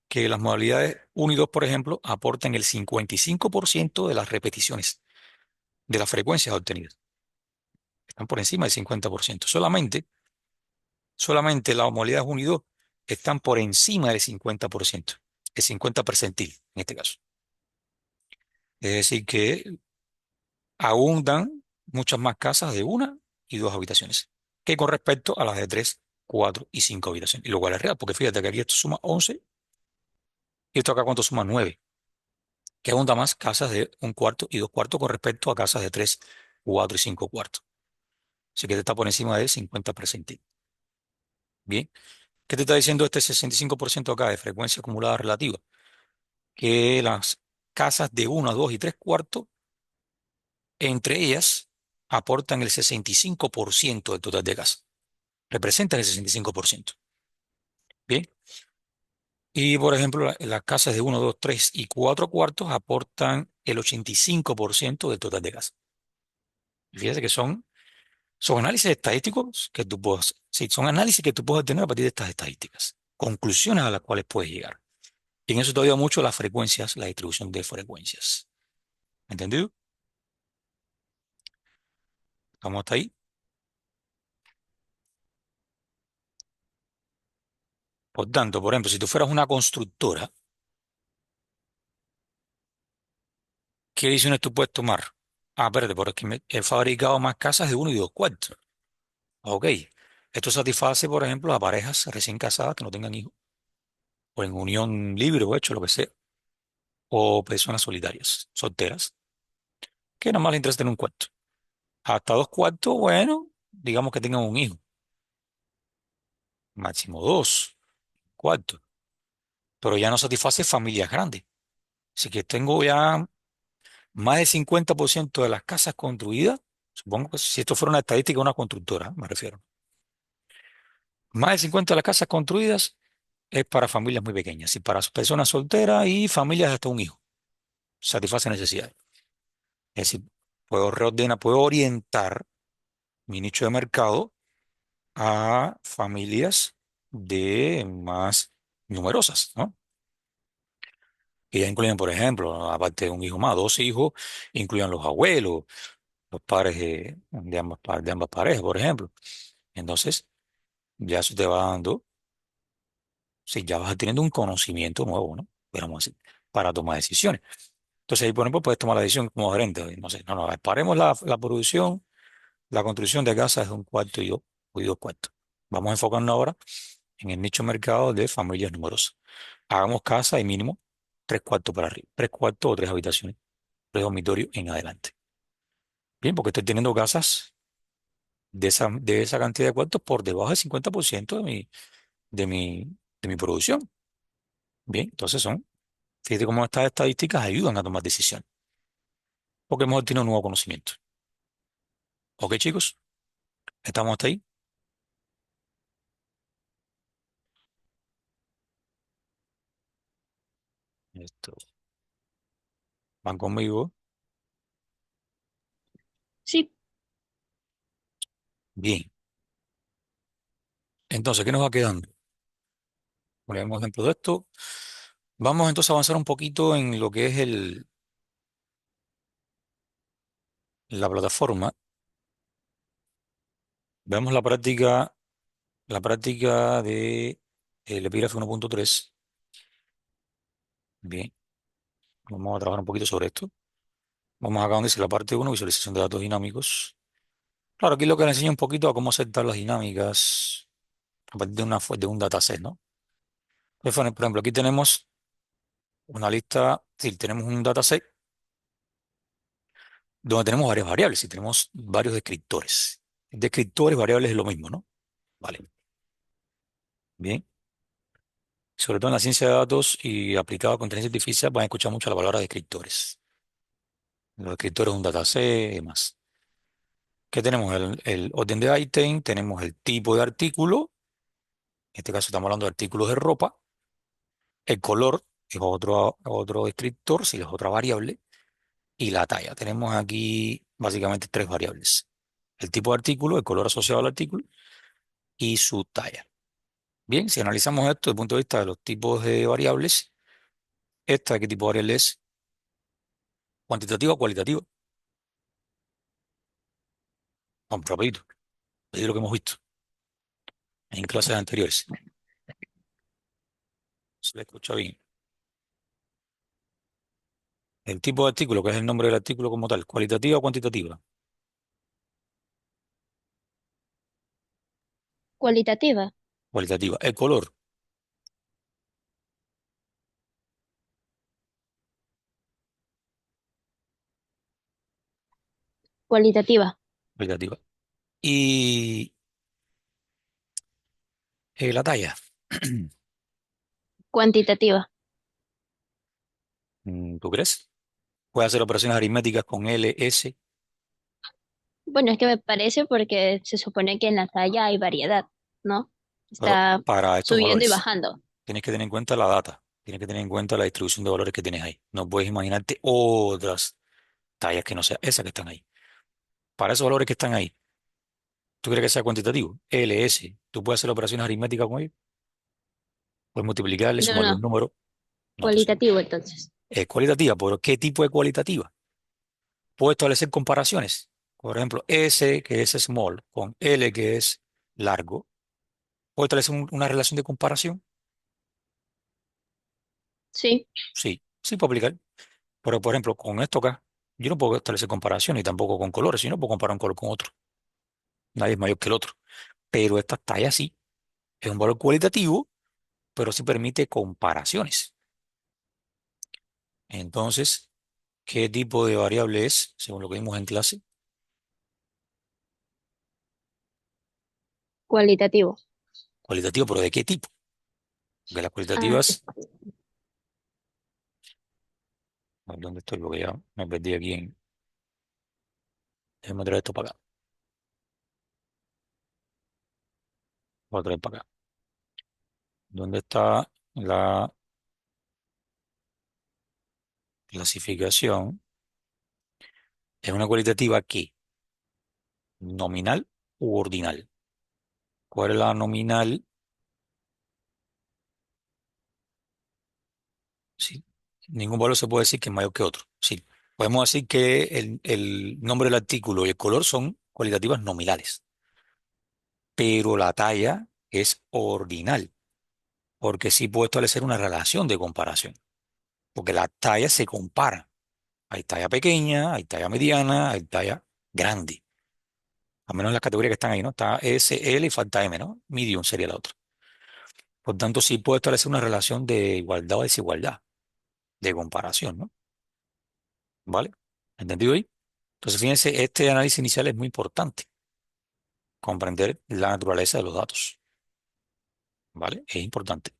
Que las modalidades 1 y 2, por ejemplo, aportan el 55% de las repeticiones de las frecuencias obtenidas. Están por encima del 50%. Solamente las modalidades 1 y 2 están por encima del 50%, el 50 percentil en este caso. Es decir, que abundan muchas más casas de 1 y 2 habitaciones que con respecto a las de 3, 4 y 5 habitaciones. Y lo cual es real, porque fíjate que aquí esto suma 11 y esto acá cuánto suma 9, que abunda más casas de 1 cuarto y 2 cuartos con respecto a casas de 3, 4 y 5 cuartos. Así que te está por encima del 50 percentil. Bien. ¿Qué te está diciendo este 65% acá de frecuencia acumulada relativa? Que las casas de 1, 2 y 3 cuartos, entre ellas, aportan el 65% del total de casas. Representan el 65%. Bien. Y, por ejemplo, las casas de 1, 2, 3 y 4 cuartos aportan el 85% del total de casas. Y fíjate que son análisis estadísticos que tú puedes, sí, son análisis que tú puedes obtener a partir de estas estadísticas. Conclusiones a las cuales puedes llegar. Y en eso te ayuda mucho las frecuencias, la distribución de frecuencias. ¿Entendido? ¿Estamos hasta ahí? Por tanto, por ejemplo, si tú fueras una constructora, ¿qué decisiones tú puedes tomar? Ah, espérate, porque he fabricado más casas de 1 y 2 cuartos. Ok. Esto satisface, por ejemplo, a parejas recién casadas que no tengan hijos, o en unión libre o hecho, lo que sea, o personas solitarias, solteras, que nada más les interesa tener un cuarto. Hasta 2 cuartos, bueno, digamos que tengan un hijo, máximo 2 cuartos, pero ya no satisface familias grandes. Así que tengo ya Más del 50% de las casas construidas, supongo que si esto fuera una estadística de una constructora, me refiero, más del 50% de las casas construidas es para familias muy pequeñas y para personas solteras y familias de hasta un hijo. Satisface necesidades. Es decir, puedo orientar mi nicho de mercado a familias de más numerosas, ¿no? Que ya incluyen, por ejemplo, aparte de un hijo más, dos hijos, incluyan los abuelos, los padres de ambas parejas, por ejemplo. Entonces, ya eso te va dando, si ya vas teniendo un conocimiento nuevo, ¿no? Digamos así, para tomar decisiones. Entonces ahí, por ejemplo, puedes tomar la decisión como gerente. No sé, no, no, paremos la producción, la construcción de casas de un cuarto y dos cuartos. Vamos a enfocarnos ahora en el nicho de mercado de familias numerosas. Hagamos casa y mínimo tres cuartos para arriba, tres cuartos o tres habitaciones, tres dormitorios en adelante. Bien, porque estoy teniendo casas de esa cantidad de cuartos por debajo del 50% de mi, de mi producción. Bien, entonces fíjate cómo estas estadísticas ayudan a tomar decisiones, porque hemos obtenido un nuevo conocimiento. ¿Ok, chicos? ¿Estamos hasta ahí? Esto, ¿van conmigo? Sí, Bien. Entonces, ¿qué nos va quedando? Ponemos ejemplo de esto. Vamos entonces a avanzar un poquito en lo que es la plataforma. Vemos la práctica de el epígrafe 1.3. Bien, vamos a trabajar un poquito sobre esto. Vamos acá donde dice la parte uno, visualización de datos dinámicos. Claro, aquí lo que le enseña un poquito a cómo hacer tablas dinámicas a partir de un dataset, ¿no? Entonces, por ejemplo, aquí tenemos una lista, sí, tenemos un dataset donde tenemos varias variables y tenemos varios descriptores. Descriptores, variables es lo mismo, ¿no? Vale, bien. Sobre todo en la ciencia de datos y aplicado con inteligencia artificial, van a escuchar mucho la palabra descriptores. Los descriptores de un dataset y demás. ¿Qué tenemos? El orden de ítem, tenemos el tipo de artículo, en este caso estamos hablando de artículos de ropa, el color es otro descriptor, si es otra variable, y la talla. Tenemos aquí básicamente tres variables. El tipo de artículo, el color asociado al artículo y su talla. Bien, si analizamos esto desde el punto de vista de los tipos de variables, ¿esta qué tipo de variable es? ¿Cuantitativa o cualitativa? Vamos, rapidito. Es lo que hemos visto en clases anteriores. Se le escucha bien. El tipo de artículo, que es el nombre del artículo como tal, cualitativa o cuantitativa. cualitativa, Cualitativa. El color, cualitativa, cualitativa. Y la talla. cuantitativa. ¿Tú crees? Puede hacer operaciones aritméticas con L, S, Bueno, es que me parece porque se supone que en la talla hay variedad, ¿no? pero Está para estos subiendo y valores bajando. tienes que tener en cuenta la data, tienes que tener en cuenta la distribución de valores que tienes ahí. No puedes imaginarte otras tallas que no sean esas que están ahí. Para esos valores que están ahí, ¿tú crees que sea cuantitativo? L, S, ¿tú puedes hacer operaciones aritméticas con ellos? Puedes multiplicarle, No, sumarle no, un número. No, entonces no. cualitativo entonces. Es cualitativa, pero ¿qué tipo de cualitativa? Puedo establecer comparaciones. Por ejemplo, S, que es small, con L, que es largo. Puedo establecer una relación de comparación. Sí, Sí, sí puedo aplicar. Pero, por ejemplo, con esto acá, yo no puedo establecer comparación y tampoco con colores, sino puedo comparar un color con otro. Nadie es mayor que el otro. Pero esta talla sí, es un valor cualitativo, pero sí permite comparaciones. Entonces, ¿qué tipo de variable es, según lo que vimos en clase? cualitativo. Cualitativo, pero ¿de qué tipo? Porque las Ah, cualitativas A ver, ¿dónde estoy? Porque ya me perdí aquí en... Déjame traer esto para acá. Voy a traer para acá. ¿Dónde está la clasificación? Es una cualitativa que nominal u ordinal. ¿Cuál es la nominal? Sí. Ningún valor se puede decir que es mayor que otro. Sí. Podemos decir que el nombre del artículo y el color son cualitativas nominales, pero la talla es ordinal, porque sí puedo establecer una relación de comparación, porque las tallas se comparan. Hay talla pequeña, hay talla mediana, hay talla grande. Al menos en las categorías que están ahí, ¿no? Está S, L y falta M, ¿no? Medium sería la otra. Por tanto, sí puedo establecer una relación de igualdad o desigualdad, de comparación, ¿no? ¿Vale? ¿Entendido ahí? Entonces, fíjense, este análisis inicial es muy importante, comprender la naturaleza de los datos, ¿vale? Es importante.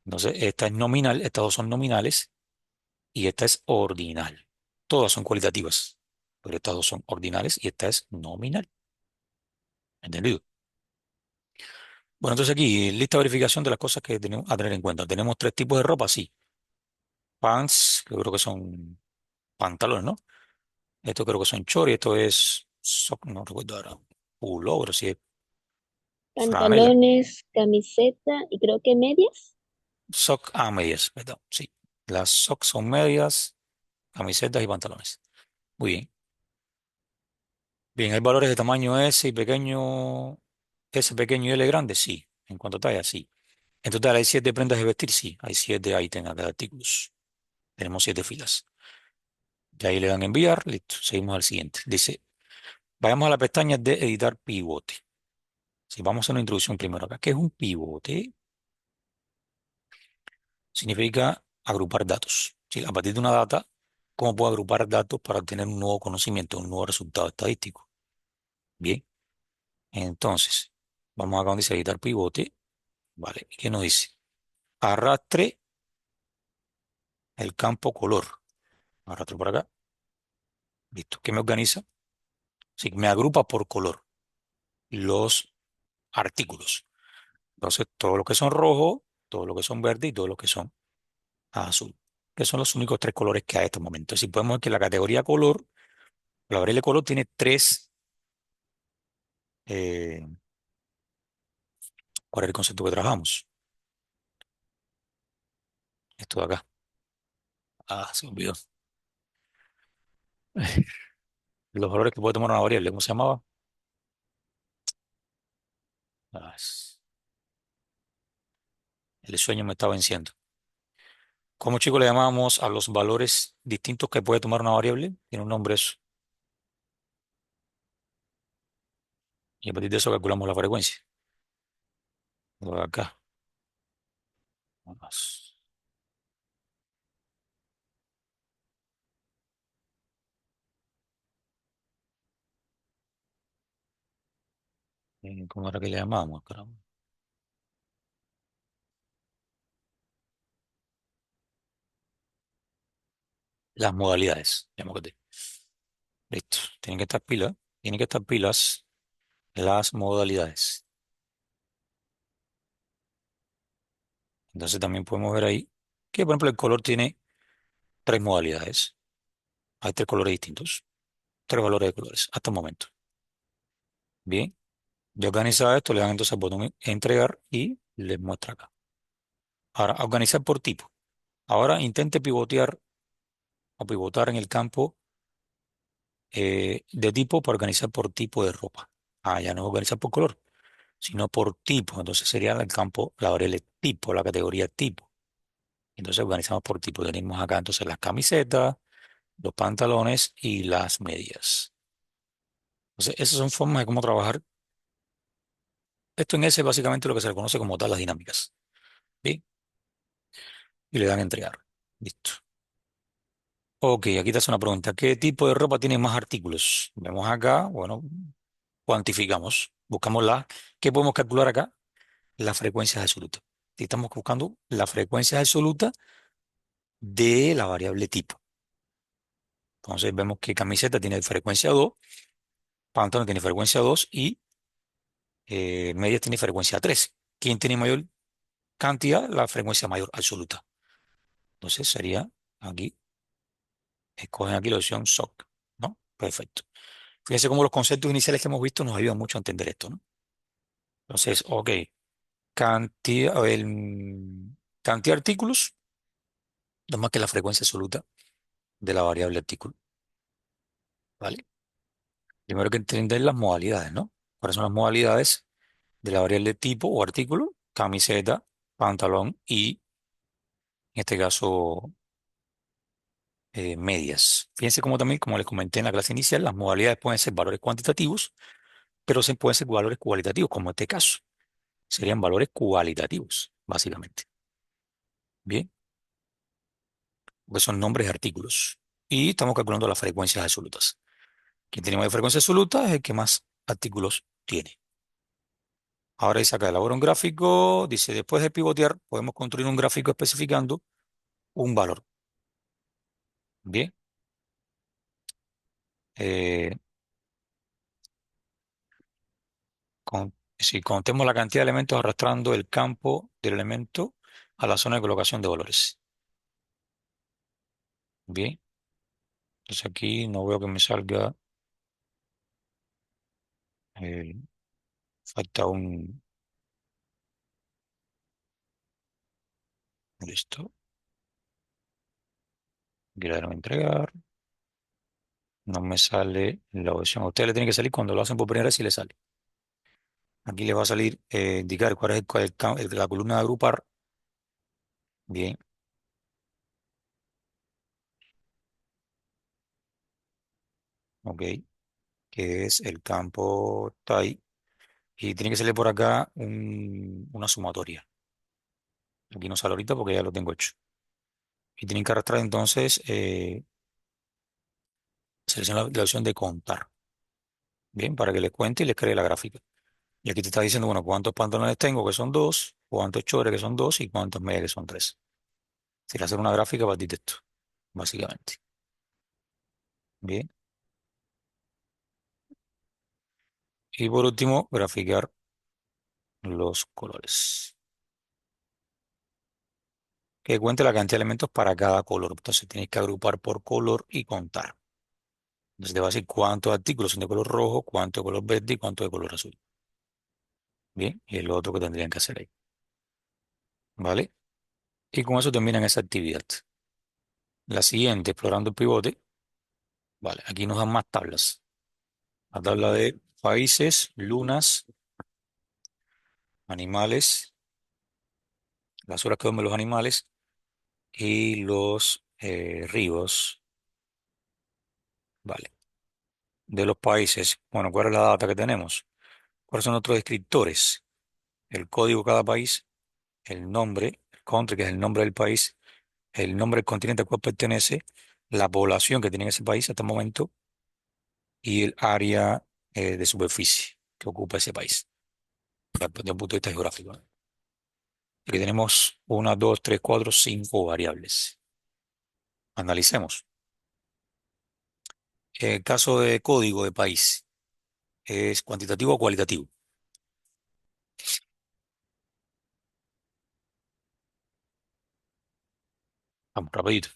Entonces, esta es nominal, estas dos son nominales y esta es ordinal. Todas son cualitativas, pero estas dos son ordinales y esta es nominal. ¿Entendido? Bueno, entonces aquí, lista de verificación de las cosas que tenemos a tener en cuenta. Tenemos tres tipos de ropa, sí. Pants, que creo que son pantalones, ¿no? Esto creo que son chores, esto es sock, no recuerdo ahora. Pullover, sí es franela. Pantalones, camiseta y creo que medias. Sock a medias, perdón, sí. Las socks son medias, camisetas y pantalones. Muy bien. Bien, hay valores de tamaño S pequeño y L grande, sí. En cuanto a talla, sí. En total hay 7 prendas de vestir, sí. Hay 7 ítems de artículos. Tenemos 7 filas. De ahí le dan enviar, listo. Seguimos al siguiente. Dice, vayamos a la pestaña de editar pivote. Si vamos a hacer una introducción primero acá. ¿Qué es un pivote? Significa agrupar datos. Sí, a partir de una data, ¿cómo puedo agrupar datos para obtener un nuevo conocimiento, un nuevo resultado estadístico? Bien, entonces, vamos acá donde dice editar pivote. Vale, ¿qué nos dice? Arrastre el campo color. Arrastro por acá. Listo. ¿Qué me organiza? Sí, me agrupa por color los artículos. Entonces, todos los que son rojos, todos los que son verdes y todos los que son azul. Que son los únicos tres colores que hay en estos momentos. Si podemos ver que la categoría color, la variable color tiene tres. eh, ¿Cuál es el concepto que trabajamos? Esto de acá. Ah, se me olvidó. Los valores que puede tomar una variable, ¿cómo se llamaba? Ah, el sueño me está venciendo. ¿Cómo chicos le llamamos a los valores distintos que puede tomar una variable? Tiene un nombre eso. Y a partir de eso calculamos la frecuencia. Lo de acá. Más. ¿Cómo era que le llamamos? Caramba. Las modalidades. Llámate. Listo. Tienen que estar pilas. Tienen que estar pilas las modalidades. Entonces también podemos ver ahí que, por ejemplo, el color tiene tres modalidades. Hay tres colores distintos. Tres valores de colores hasta el momento. Bien. Ya organizado esto, le dan entonces al botón entregar y les muestra acá. Ahora, organizar por tipo. Ahora intente pivotear o pivotar en el campo de tipo para organizar por tipo de ropa. Ah, ya no organizar por color, sino por tipo. Entonces sería el campo, la variable tipo, la categoría tipo. Entonces organizamos por tipo. Tenemos acá entonces las camisetas, los pantalones y las medias. Entonces, esas son formas de cómo trabajar. Esto en S es básicamente lo que se le conoce como tablas dinámicas. ¿Sí? Y le dan a entregar. Listo. Ok, aquí te hace una pregunta. ¿Qué tipo de ropa tiene más artículos? Vemos acá, bueno, cuantificamos, buscamos ¿qué podemos calcular acá? Las frecuencias absolutas. Si estamos buscando las frecuencias absolutas de la variable tipo. Entonces vemos que camiseta tiene frecuencia 2, pantalón tiene frecuencia 2 y medias tiene frecuencia 3. ¿Quién tiene mayor cantidad? La frecuencia mayor absoluta. Entonces sería aquí, escogen aquí la opción SOC, ¿no? Perfecto. Fíjense cómo los conceptos iniciales que hemos visto nos ayudan mucho a entender esto, ¿no? Entonces, ok, cantidad de artículos, no más que la frecuencia absoluta de la variable artículo, ¿vale? Primero hay que entender las modalidades, ¿no? ¿Cuáles son las modalidades de la variable tipo o artículo? Camiseta, pantalón y, en este caso, medias. Fíjense cómo también, como les comenté en la clase inicial, las modalidades pueden ser valores cuantitativos, pero se pueden ser valores cualitativos, como en este caso. Serían valores cualitativos, básicamente. Bien, pues son nombres de artículos. Y estamos calculando las frecuencias absolutas. Quien tiene mayor frecuencia absoluta es el que más artículos tiene. Ahora dice acá, elabora un gráfico, dice, después de pivotear, podemos construir un gráfico especificando un valor. Bien, eh, si contemos la cantidad de elementos arrastrando el campo del elemento a la zona de colocación de valores. Bien, entonces aquí no veo que me salga, eh, falta un, listo, quiero darme a entregar, no me sale la opción. A ustedes le tiene que salir cuando lo hacen por primera vez y le sale. Aquí les va a salir, indicar cuál es la columna de agrupar. Bien, ok, que es el campo type. Y tiene que salir por acá una sumatoria. Aquí no sale ahorita porque ya lo tengo hecho. Y tienen que arrastrar entonces, selecciona la opción de contar. Bien, para que les cuente y les cree la gráfica. Y aquí te está diciendo, bueno, cuántos pantalones tengo, que son dos, cuántos chores, que son dos, y cuántos medias, que son tres. Si le hacer una gráfica para ti esto, básicamente. Bien. Y por último, graficar los colores. Que cuente la cantidad de elementos para cada color. Entonces tienes que agrupar por color y contar. Entonces te va a decir cuántos artículos son de color rojo, cuántos de color verde y cuántos de color azul. Bien, y es lo otro que tendrían que hacer ahí. ¿Vale? Y con eso terminan esa actividad. La siguiente, explorando el pivote. Vale, aquí nos dan más tablas. La tabla de países, lunas, animales, las horas que duermen los animales y los ríos. Vale. De los países, bueno, ¿cuál es la data que tenemos? ¿Cuáles son otros descriptores? El código de cada país, el nombre, el country, que es el nombre del país, el nombre del continente al cual pertenece, la población que tiene ese país hasta el momento y el área de superficie que ocupa ese país, desde un punto de vista geográfico, ¿no? Aquí tenemos una, dos, tres, cuatro, cinco variables. Analicemos. El caso de código de país, ¿es cuantitativo o cualitativo? Vamos, rapidito.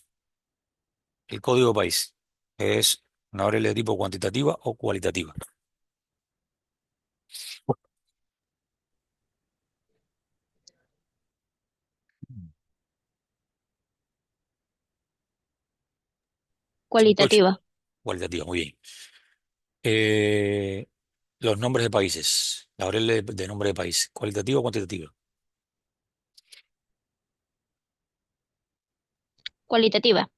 El código de país, ¿es una variable de tipo cuantitativa o cualitativa? ¿108? Cualitativa. Cualitativa, muy bien. Eh, los nombres de países, la variable de nombre de país, ¿cualitativa o cuantitativa? Cualitativa.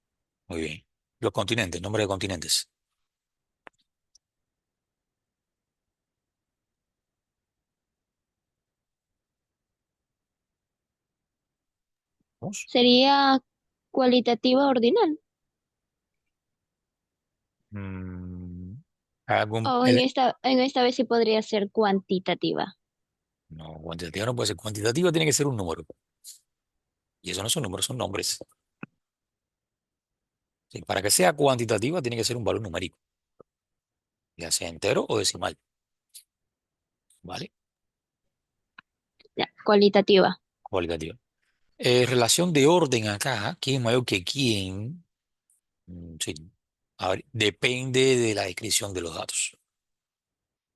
Muy bien. Los continentes, nombre de continentes. ¿Vamos? Sería cualitativa ordinal. Mm, ¿algún O en esta vez sí podría ser cuantitativa. no, cuantitativa no puede ser. Cuantitativa tiene que ser un número. Y eso no son números, son nombres. Sí, para que sea cuantitativa tiene que ser un valor numérico, ya sea entero o decimal, ¿vale? Ya, cualitativa. Cualitativa. Relación de orden acá, quién es mayor que quién, sí. A ver, depende de la descripción de los datos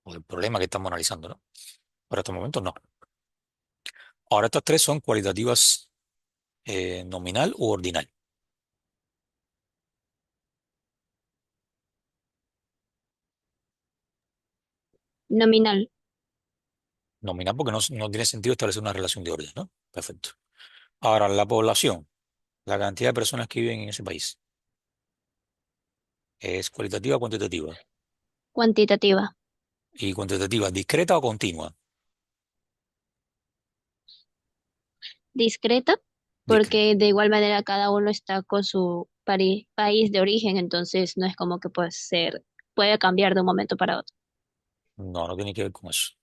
o del problema que estamos analizando, ¿no? Para estos momentos no. Ahora estas tres son cualitativas, nominal u ordinal. Nominal. Nominal porque no tiene sentido establecer una relación de orden, ¿no? Perfecto. Ahora, la población, la cantidad de personas que viven en ese país, ¿es cualitativa o cuantitativa? Cuantitativa. Y cuantitativa, ¿discreta o continua? Discreta, Discreta. porque de igual manera cada uno está con su país de origen, entonces no es como que puede ser, puede cambiar de un momento para otro. No, no tiene que ver con eso,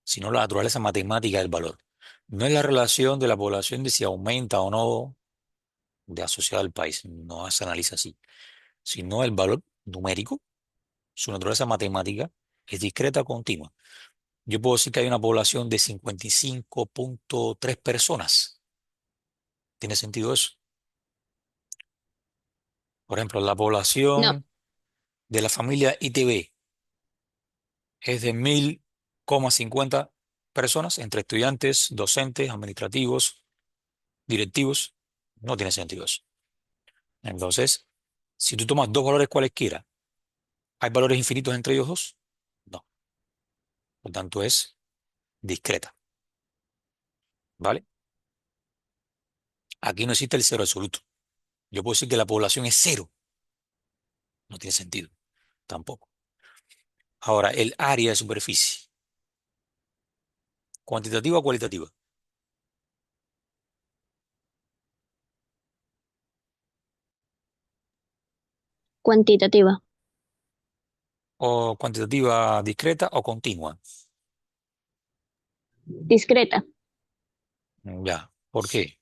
sino la naturaleza matemática del valor. No es la relación de la población de si aumenta o no de asociada al país, no se analiza así, sino el valor numérico, su naturaleza matemática es discreta o continua. Yo puedo decir que hay una población de 55,3 personas. ¿Tiene sentido eso? Por ejemplo, la No, población de la familia ITB es de 1.050 personas entre estudiantes, docentes, administrativos, directivos. No tiene sentido eso. Entonces, si tú tomas dos valores cualesquiera, ¿hay valores infinitos entre ellos dos? No. Por tanto, es discreta. ¿Vale? Aquí no existe el cero absoluto. Yo puedo decir que la población es cero. No tiene sentido. Tampoco. Ahora, el área de superficie. ¿Cuantitativa o cualitativa? cuantitativa. ¿O cuantitativa discreta o continua? Discreta, Ya. ¿Por qué?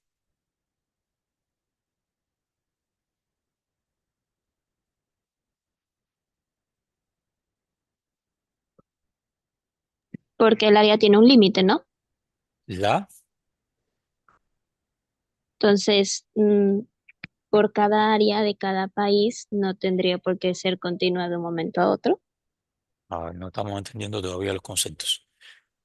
porque el área tiene un límite, ¿no? La. Entonces, por cada área de cada país no tendría por qué ser continua de un momento a otro. A ver, no estamos entendiendo todavía los conceptos.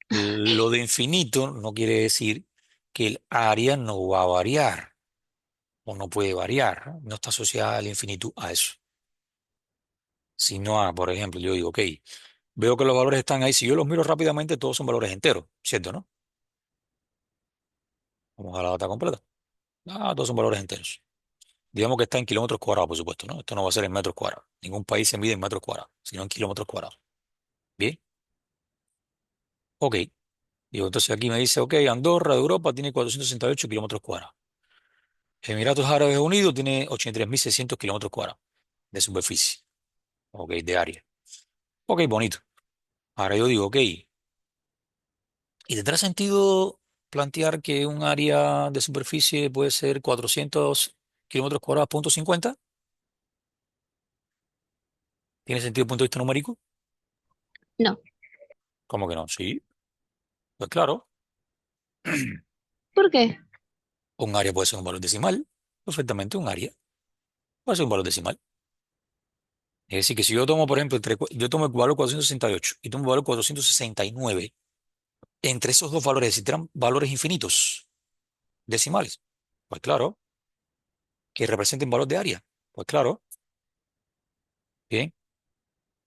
Lo de infinito no quiere decir que el área no va a variar o no puede variar, ¿no? No está asociada al infinito a eso. Sino a, por ejemplo, yo digo, ok, veo que los valores están ahí. Si yo los miro rápidamente, todos son valores enteros, ¿cierto, no? Vamos a la data completa. Ah, todos son valores enteros. Digamos que está en kilómetros cuadrados, por supuesto, ¿no? Esto no va a ser en metros cuadrados. Ningún país se mide en metros cuadrados, sino en kilómetros cuadrados. Bien, ok. Digo, entonces aquí me dice, ok, Andorra de Europa tiene 468 kilómetros cuadrados. Emiratos Árabes Unidos tiene 83.600 kilómetros cuadrados de superficie, ok, de área. Ok, bonito. Ahora yo digo, ok, ¿y tendrá sentido plantear que un área de superficie puede ser 400 kilómetros cuadrados, punto 50? ¿Tiene sentido desde el punto de vista numérico? No. ¿Cómo que no? Sí, pues claro, ¿Por qué? un área puede ser un valor decimal, perfectamente un área puede ser un valor decimal. Es decir, que si yo tomo, por ejemplo, yo tomo el valor 468 y tomo el valor 469, entre esos dos valores existirán valores infinitos decimales. Pues claro, que representen valor de área. Pues claro, bien.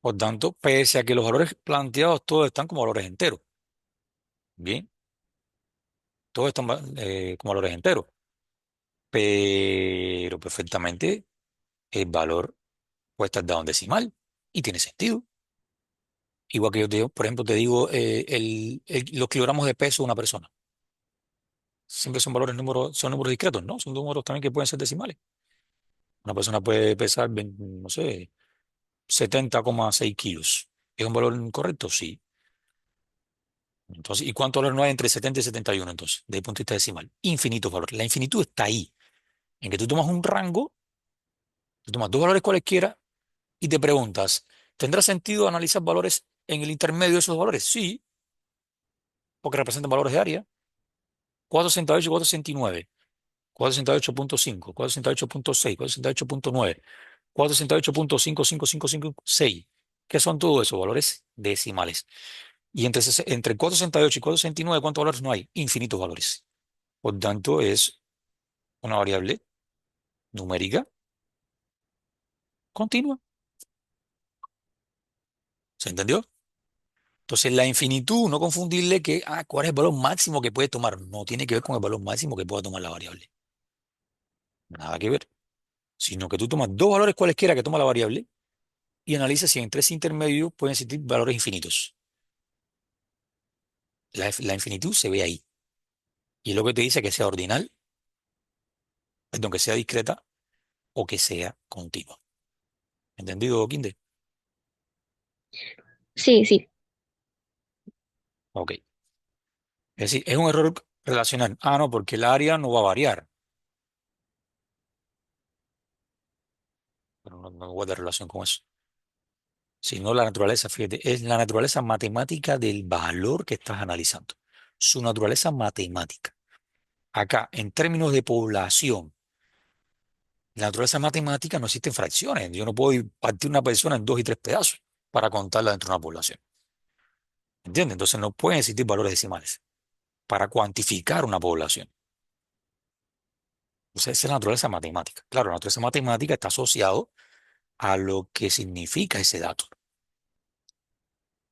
Por tanto, pese a que los valores planteados todos están como valores enteros, bien, todos están como valores enteros, pero perfectamente el valor puede estar dado en decimal y tiene sentido. Igual que yo te digo, por ejemplo, te digo los kilogramos de peso de una persona. Siempre son son números discretos, ¿no? Son números también que pueden ser decimales. Una persona puede pesar, no sé, 70,6 kilos. ¿Es un valor incorrecto? Sí. Entonces, ¿y cuántos valores no hay entre 70 y 71 entonces, desde el punto de vista decimal? Infinitos valores. La infinitud está ahí, en que tú tomas un rango Tú tomas dos valores cualesquiera y te preguntas, ¿tendrá sentido analizar valores en el intermedio de esos valores? Sí, porque representan valores de área. 468 y 469. 468.5, 468.6, 468.9, 468.55556. ¿Qué son todos esos valores decimales? Y entre 468 y 469, ¿cuántos valores no hay? Infinitos valores. Por tanto, es una variable numérica continua. ¿Se entendió? Entonces, la infinitud, no confundirle que, ¿cuál es el valor máximo que puede tomar? No tiene que ver con el valor máximo que pueda tomar la variable. Nada que ver. Sino que tú tomas dos valores cualesquiera que toma la variable y analizas si entre ese intermedio pueden existir valores infinitos. La infinitud se ve ahí. Y es lo que te dice que sea ordinal, perdón, que sea discreta o que sea continua. ¿Entendido, Kinde? Sí, sí. Ok. Es decir, es un error relacional. No, porque el área no va a variar. Pero no guarda relación con eso. Sino la naturaleza, fíjate, es la naturaleza matemática del valor que estás analizando. Su naturaleza matemática. Acá, en términos de población, la naturaleza matemática no existen fracciones. Yo no puedo partir una persona en dos y tres pedazos para contarla dentro de una población. ¿Entiendes? Entonces no pueden existir valores decimales para cuantificar una población. Entonces esa es la naturaleza matemática. Claro, la naturaleza matemática está asociado a lo que significa ese dato.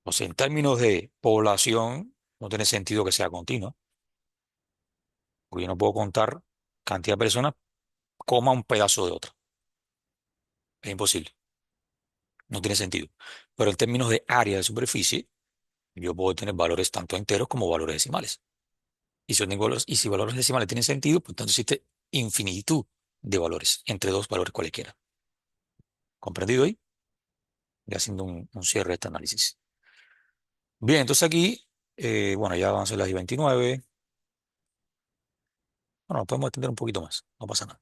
O sea, en términos de población, no tiene sentido que sea continuo, porque yo no puedo contar cantidad de personas coma un pedazo de otra. Es imposible, no tiene sentido. Pero en términos de área de superficie, yo puedo tener valores tanto enteros como valores decimales. Y si valores decimales tienen sentido, pues entonces existe infinitud de valores entre dos valores cualesquiera. ¿Comprendido ahí? Ya haciendo un cierre de este análisis. Bien, entonces aquí, bueno, ya van a ser las y 29. Bueno, podemos extender un poquito más, no pasa nada.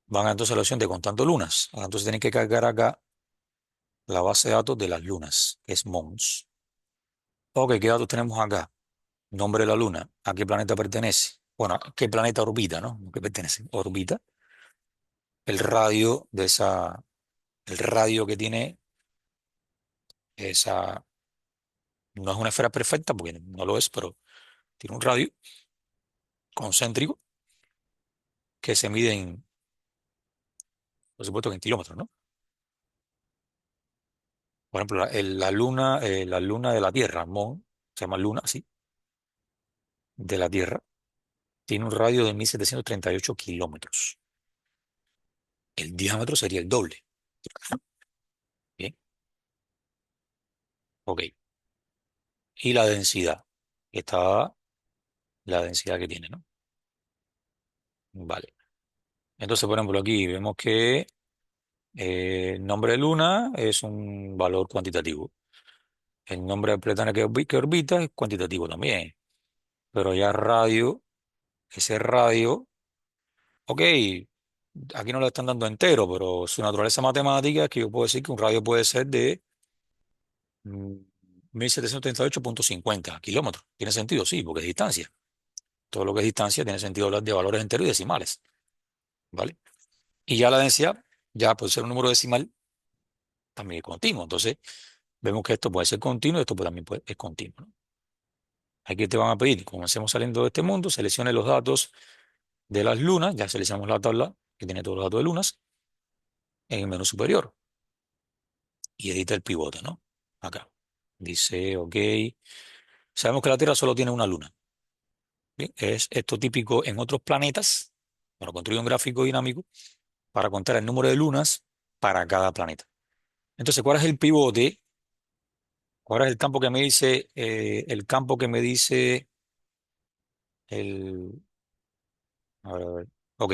Van entonces a la opción de contando lunas. Entonces tienen que cargar acá la base de datos de las lunas, que es MONS. Ok, ¿qué datos tenemos acá? Nombre de la luna, ¿a qué planeta pertenece? Bueno, ¿a qué planeta orbita, no? ¿A qué pertenece? Orbita. El radio de esa, el radio que tiene esa, no es una esfera perfecta porque no lo es, pero tiene un radio concéntrico que se mide en, por supuesto, que en kilómetros, ¿no? Por ejemplo, la luna de la Tierra, Mon, se llama luna, así, de la Tierra, tiene un radio de 1738 kilómetros. El diámetro sería el doble. Bien, ok. Y la densidad, está la densidad que tiene, ¿no? Vale. Entonces, por ejemplo, aquí vemos que el nombre de luna es un valor cuantitativo. El nombre del planeta que orbita es cuantitativo también. Pero ya radio, ese radio, ok, aquí no lo están dando entero, pero su naturaleza matemática es que yo puedo decir que un radio puede ser de mm, 1738.50 kilómetros. ¿Tiene sentido? Sí, porque es distancia. Todo lo que es distancia tiene sentido hablar de valores enteros y decimales, ¿vale? Y ya la densidad, ya por ser un número decimal, también es continuo. Entonces, vemos que esto puede ser continuo y esto también es continuo, ¿no? Aquí te van a pedir, comencemos saliendo de este mundo, seleccione los datos de las lunas, ya seleccionamos la tabla que tiene todos los datos de lunas en el menú superior y edita el pivote, ¿no? Acá. Dice, ok, sabemos que la Tierra solo tiene una luna. Bien, es esto típico en otros planetas. Bueno, construye un gráfico dinámico para contar el número de lunas para cada planeta. Entonces, ¿cuál es el pivote? ¿Cuál es el campo que me dice, el campo que me dice el, a ver, ok,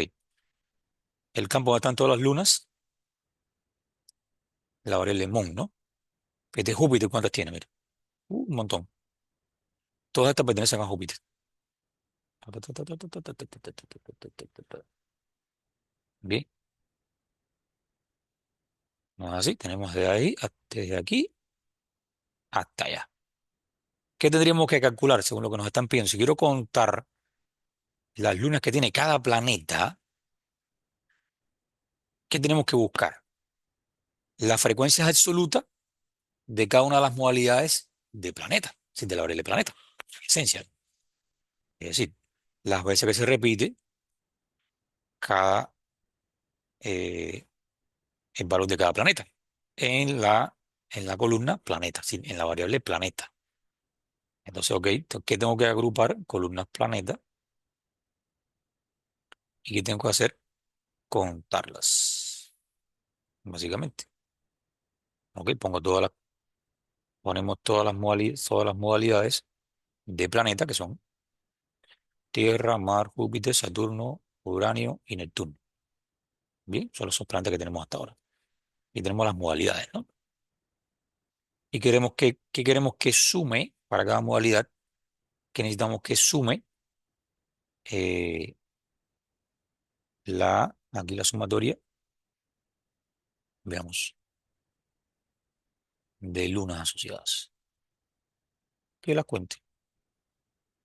el campo donde están todas las lunas, la variable Mon, ¿no? Que es de Júpiter, ¿cuántas tiene? Mira, un montón. Todas estas pertenecen a Júpiter. Bien, No es así, tenemos de ahí, desde aquí hasta allá. ¿Qué tendríamos que calcular según lo que nos están pidiendo? Si quiero contar las lunas que tiene cada planeta, ¿qué tenemos que buscar? Las frecuencias absolutas de cada una de las modalidades de planeta, sí, de la variable planeta, en esencia. Es decir, las veces que se repite cada, eh, el valor de cada planeta en la columna planeta, sí, en la variable planeta. Entonces, ok, ¿qué tengo que agrupar? Columnas planeta. ¿Y qué tengo que hacer? Contarlas, básicamente. Ok, ponemos todas las modalidades de planeta que son Tierra, Mar, Júpiter, Saturno, Uranio y Neptuno. Bien, son los planetas que tenemos hasta ahora. Y tenemos las modalidades, ¿no? Y ¿qué queremos que sume para cada modalidad? Que necesitamos que sume eh, aquí la sumatoria, veamos, de lunas asociadas. Que la cuente,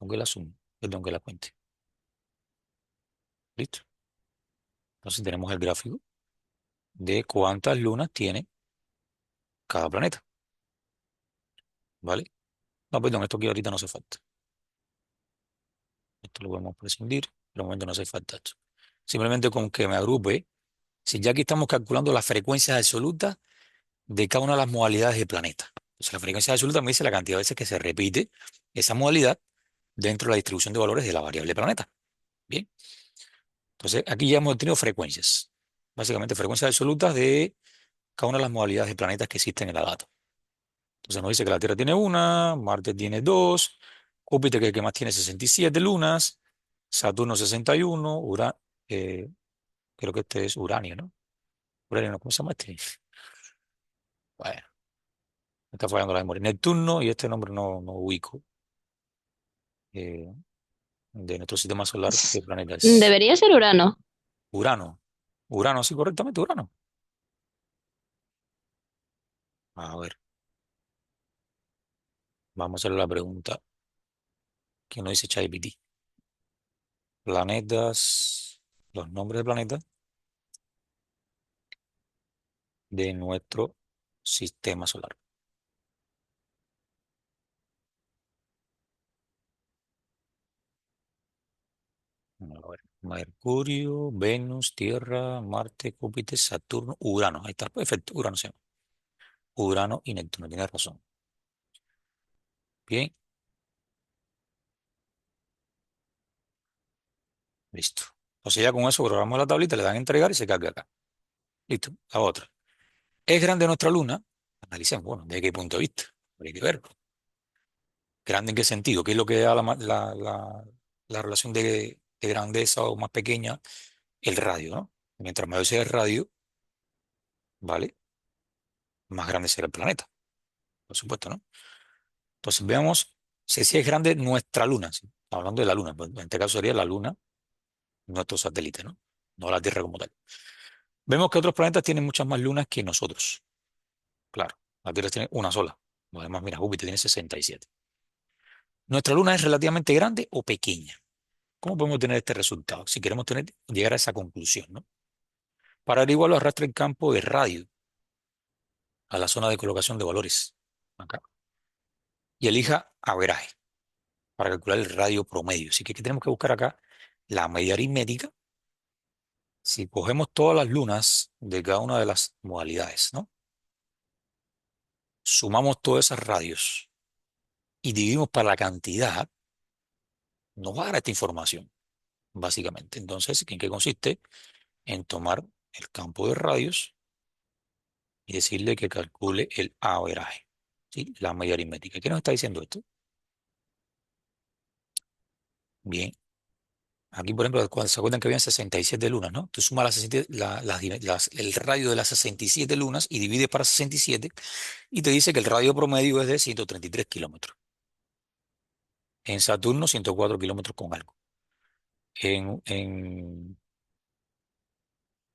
aunque la sume, perdón, que la cuente. ¿Listo? Entonces tenemos el gráfico de cuántas lunas tiene cada planeta, ¿vale? No, perdón, esto aquí ahorita no hace falta. Esto lo podemos prescindir, por el momento no hace falta esto. Simplemente con que me agrupe, si ya aquí estamos calculando las frecuencias absolutas de cada una de las modalidades de planeta. Entonces, la frecuencia absoluta me dice la cantidad de veces que se repite esa modalidad dentro de la distribución de valores de la variable planeta. Bien, entonces aquí ya hemos tenido frecuencias, básicamente frecuencias absolutas de cada una de las modalidades de planetas que existen en la data. Entonces nos dice que la Tierra tiene una, Marte tiene dos, Júpiter que es el que más tiene 67 lunas, Saturno 61, creo que este es Uranio, ¿no? Uranio, ¿no? ¿Cómo se llama este? Bueno, me está fallando la memoria. Neptuno y este nombre no ubico. eh, de nuestro sistema solar, ¿qué planeta es? Debería ser Urano. Urano. Urano, sí, correctamente, Urano. A ver, vamos a hacerle la pregunta que nos dice ChatGPT. Planetas, los nombres de planetas de nuestro sistema solar. A ver, Mercurio, Venus, Tierra, Marte, Júpiter, Saturno, Urano. Ahí está, perfecto, Urano se llama. Urano y Neptuno, tienes razón. Bien, listo. Entonces ya con eso grabamos la tablita, le dan a entregar y se carga acá. Listo, la otra. ¿Es grande nuestra luna? Analicemos, bueno, ¿desde qué punto de vista? Hay que verlo. ¿Grande en qué sentido? ¿Qué es lo que da la relación de grandeza o más pequeña? El radio, ¿no? Mientras mayor sea el radio, ¿vale? Más grande será el planeta, por supuesto, ¿no? Entonces veamos si es grande nuestra luna, ¿sí? Hablando de la luna, pues, en este caso sería la luna, nuestro satélite, ¿no? No la Tierra como tal. Vemos que otros planetas tienen muchas más lunas que nosotros. Claro, la Tierra tiene una sola. Además, mira, Júpiter tiene 67. ¿Nuestra luna es relativamente grande o pequeña? ¿Cómo podemos tener este resultado? Si queremos llegar a esa conclusión, ¿no? Para averiguarlo, arrastra el campo de radio a la zona de colocación de valores, acá, y elija averaje para calcular el radio promedio. Así que, ¿qué tenemos que buscar acá? La media aritmética. Si cogemos todas las lunas de cada una de las modalidades, ¿no? Sumamos todas esas radios y dividimos para la cantidad, nos va a dar esta información, básicamente. Entonces, ¿en qué consiste? En tomar el campo de radios y decirle que calcule el averaje, ¿sí? La media aritmética. ¿Qué nos está diciendo esto? Bien, aquí por ejemplo, cuando se acuerdan que habían 67 lunas, ¿no? Tú sumas el radio de las 67 lunas y divide para 67 y te dice que el radio promedio es de 133 kilómetros. En Saturno, 104 kilómetros con algo. En, en,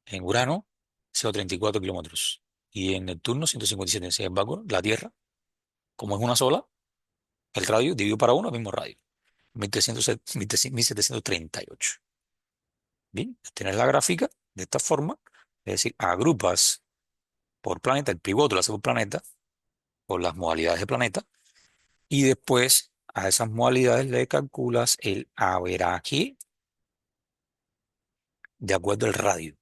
en Urano, 134 kilómetros. y en Neptuno 157. Sin embargo, la Tierra, como es una sola, el radio dividido para uno, el mismo radio. 1738. Bien, tienes la gráfica de esta forma, es decir, agrupas por planeta, el pivote lo hace por planeta, por las modalidades de planeta, y después a esas modalidades le calculas el averaje de acuerdo al radio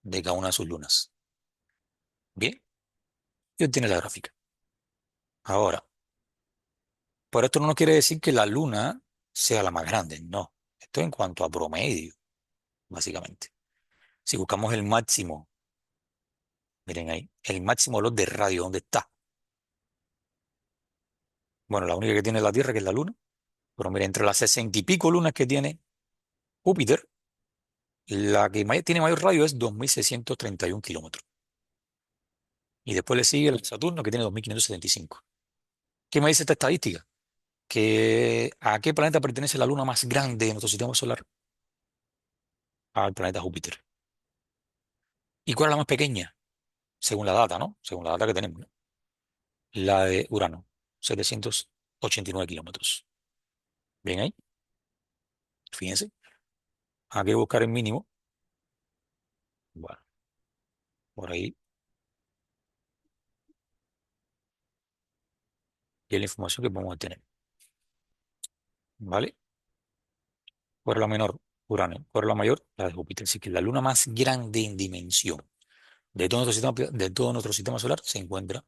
de cada una de sus lunas. Bien, y obtienes la gráfica. Ahora, por esto no quiere decir que la luna sea la más grande, no. Esto en cuanto a promedio, básicamente. Si buscamos el máximo, miren ahí, el máximo valor de radio, ¿dónde está? Bueno, la única que tiene es la Tierra, que es la luna, pero miren, entre las 60 y pico lunas que tiene Júpiter, la que tiene mayor radio es 2.631 kilómetros. Y después le sigue el Saturno, que tiene 2.575. ¿Qué me dice esta estadística? Que ¿a qué planeta pertenece la luna más grande de nuestro sistema solar? Al planeta Júpiter. ¿Y cuál es la más pequeña? Según la data, ¿no? Según la data que tenemos, ¿no? La de Urano, 789 kilómetros. ¿Bien ahí? Fíjense. Hay que buscar el mínimo. Bueno, por ahí. Y es la información que podemos tener. ¿Vale? ¿Cuál es la menor? Urano. ¿Cuál es la mayor? La de Júpiter. Así que la luna más grande en dimensión de todo nuestro sistema solar se encuentra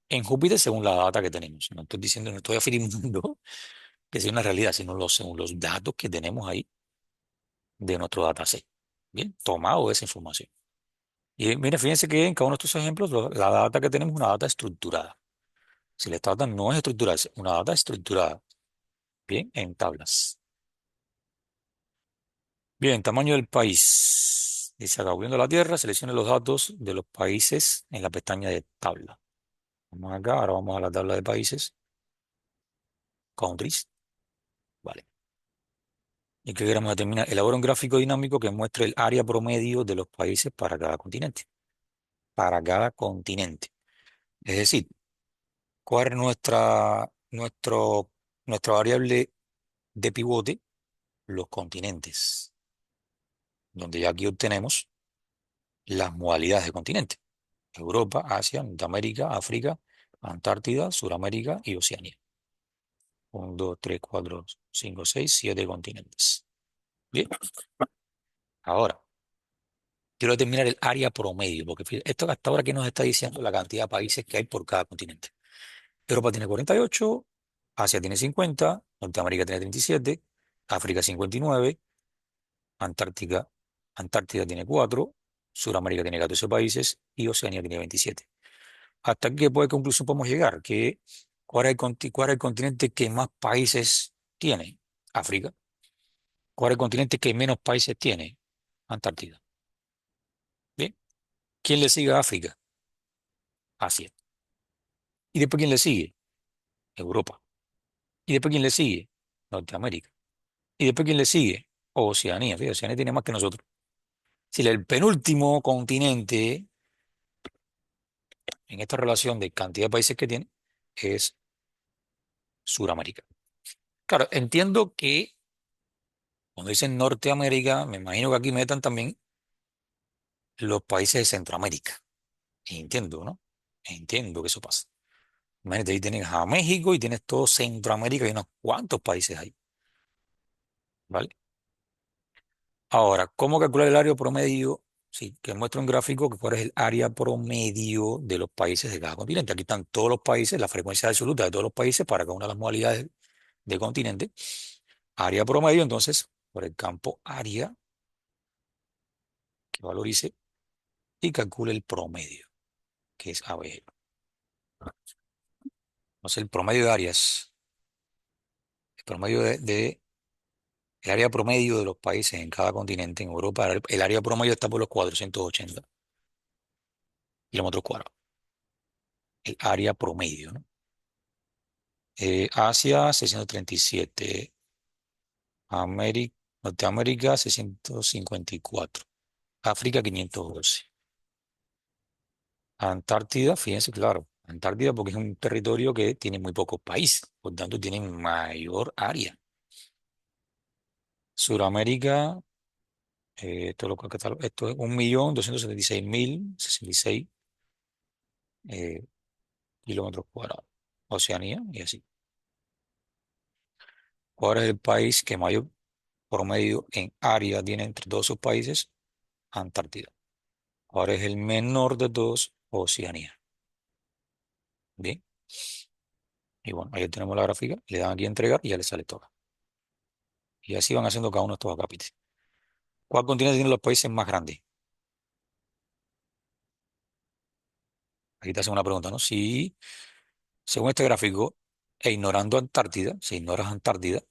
en Júpiter según la data que tenemos. No estoy diciendo, no estoy afirmando que sea una realidad, sino según los datos que tenemos ahí de nuestro dataset. Bien, tomado esa información. Y mire, fíjense que en cada uno de estos ejemplos la data que tenemos es una data estructurada. Si la data no es estructurada, es una data estructurada. Bien, en tablas. Bien, tamaño del país. Dice acá, volviendo a la Tierra, seleccione los datos de los países en la pestaña de tabla. Vamos acá, ahora vamos a la tabla de países. Countries. Vale. ¿Y qué queremos determinar? Elabora un gráfico dinámico que muestre el área promedio de los países para cada continente. Para cada continente. Es decir, cuál es nuestra variable de pivote, los continentes, donde ya aquí obtenemos las modalidades de continente. Europa, Asia, Norteamérica, África, Antártida, Suramérica y Oceanía. 1, 2, 3, 4, 5, 6, 7 continentes. Bien, ahora quiero determinar el área promedio, porque fíjate, esto hasta ahora que nos está diciendo la cantidad de países que hay por cada continente. Europa tiene 48, Asia tiene 50, Norteamérica tiene 37, África 59, Antártica, Antártida tiene 4, Suramérica tiene 14 países y Oceanía tiene 27. ¿Hasta qué conclusión podemos llegar? Que ¿cuál es el continente que más países tiene? África. ¿Cuál es el continente que menos países tiene? Antártida. Bien. ¿Quién le sigue a África? Asia. ¿Y después quién le sigue? Europa. ¿Y después quién le sigue? Norteamérica. ¿Y después quién le sigue? Oceanía. Fíjate, Oceanía tiene más que nosotros. Si el penúltimo continente en esta relación de cantidad de países que tiene es Suramérica. Claro, entiendo que cuando dicen Norteamérica, me imagino que aquí metan también los países de Centroamérica. Entiendo, ¿no? Entiendo que eso pasa. Imagínate, ahí tienes a México y tienes todo Centroamérica y unos cuantos países ahí, ¿vale? Ahora, ¿cómo calcular el área promedio? Sí, que muestra un gráfico que cuál es el área promedio de los países de cada continente. Aquí están todos los países, la frecuencia absoluta de todos los países para cada una de las modalidades de continente. Área promedio, entonces, por el campo área, que valorice y calcule el promedio, que es AB. Entonces, el promedio de áreas, el promedio el área promedio de los países en cada continente, en Europa, el área promedio está por los 480 kilómetros cuadrados. El área promedio, ¿no? Asia, 637. Norteamérica, 654. África, 512. Antártida, fíjense, claro, Antártida porque es un territorio que tiene muy pocos países, por tanto tiene mayor área. Suramérica, esto es 1.276.066 eh, kilómetros cuadrados. Oceanía y así. ¿Cuál es el país que mayor promedio en área tiene entre todos sus países? Antártida. ¿Cuál es el menor de todos? Oceanía. Bien. Y bueno, ahí tenemos la gráfica. Le dan aquí a entregar y ya le sale todo. Y así van haciendo cada uno de estos acápites. ¿Cuál continente tiene los países más grandes? Aquí te hacen una pregunta, ¿no? Si, según este gráfico, e ignorando Antártida, si ignoras Antártida,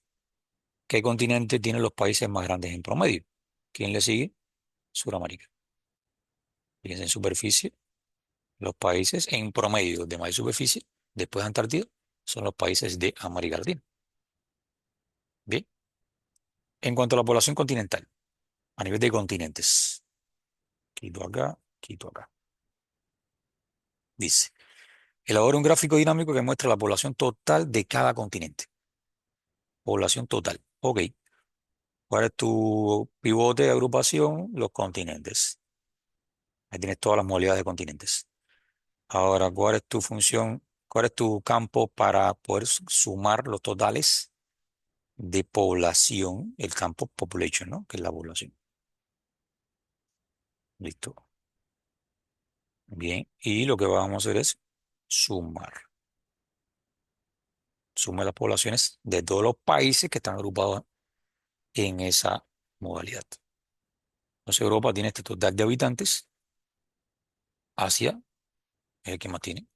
¿qué continente tiene los países más grandes en promedio? ¿Quién le sigue? Suramérica. Fíjense en superficie. Los países en promedio de mayor superficie, después de Antártida, son los países de América Latina. Bien. En cuanto a la población continental, a nivel de continentes, quito acá, quito acá. Dice, elabora un gráfico dinámico que muestra la población total de cada continente. Población total. Ok. ¿Cuál es tu pivote de agrupación? Los continentes. Ahí tienes todas las modalidades de continentes. Ahora, ¿cuál es tu función? ¿Cuál es tu campo para poder sumar los totales de población? El campo population, ¿no? Que es la población. Listo. Bien. Y lo que vamos a hacer es sumar. Suma las poblaciones de todos los países que están agrupados en esa modalidad. Entonces, Europa tiene este total de habitantes. Asia es el que más tiene.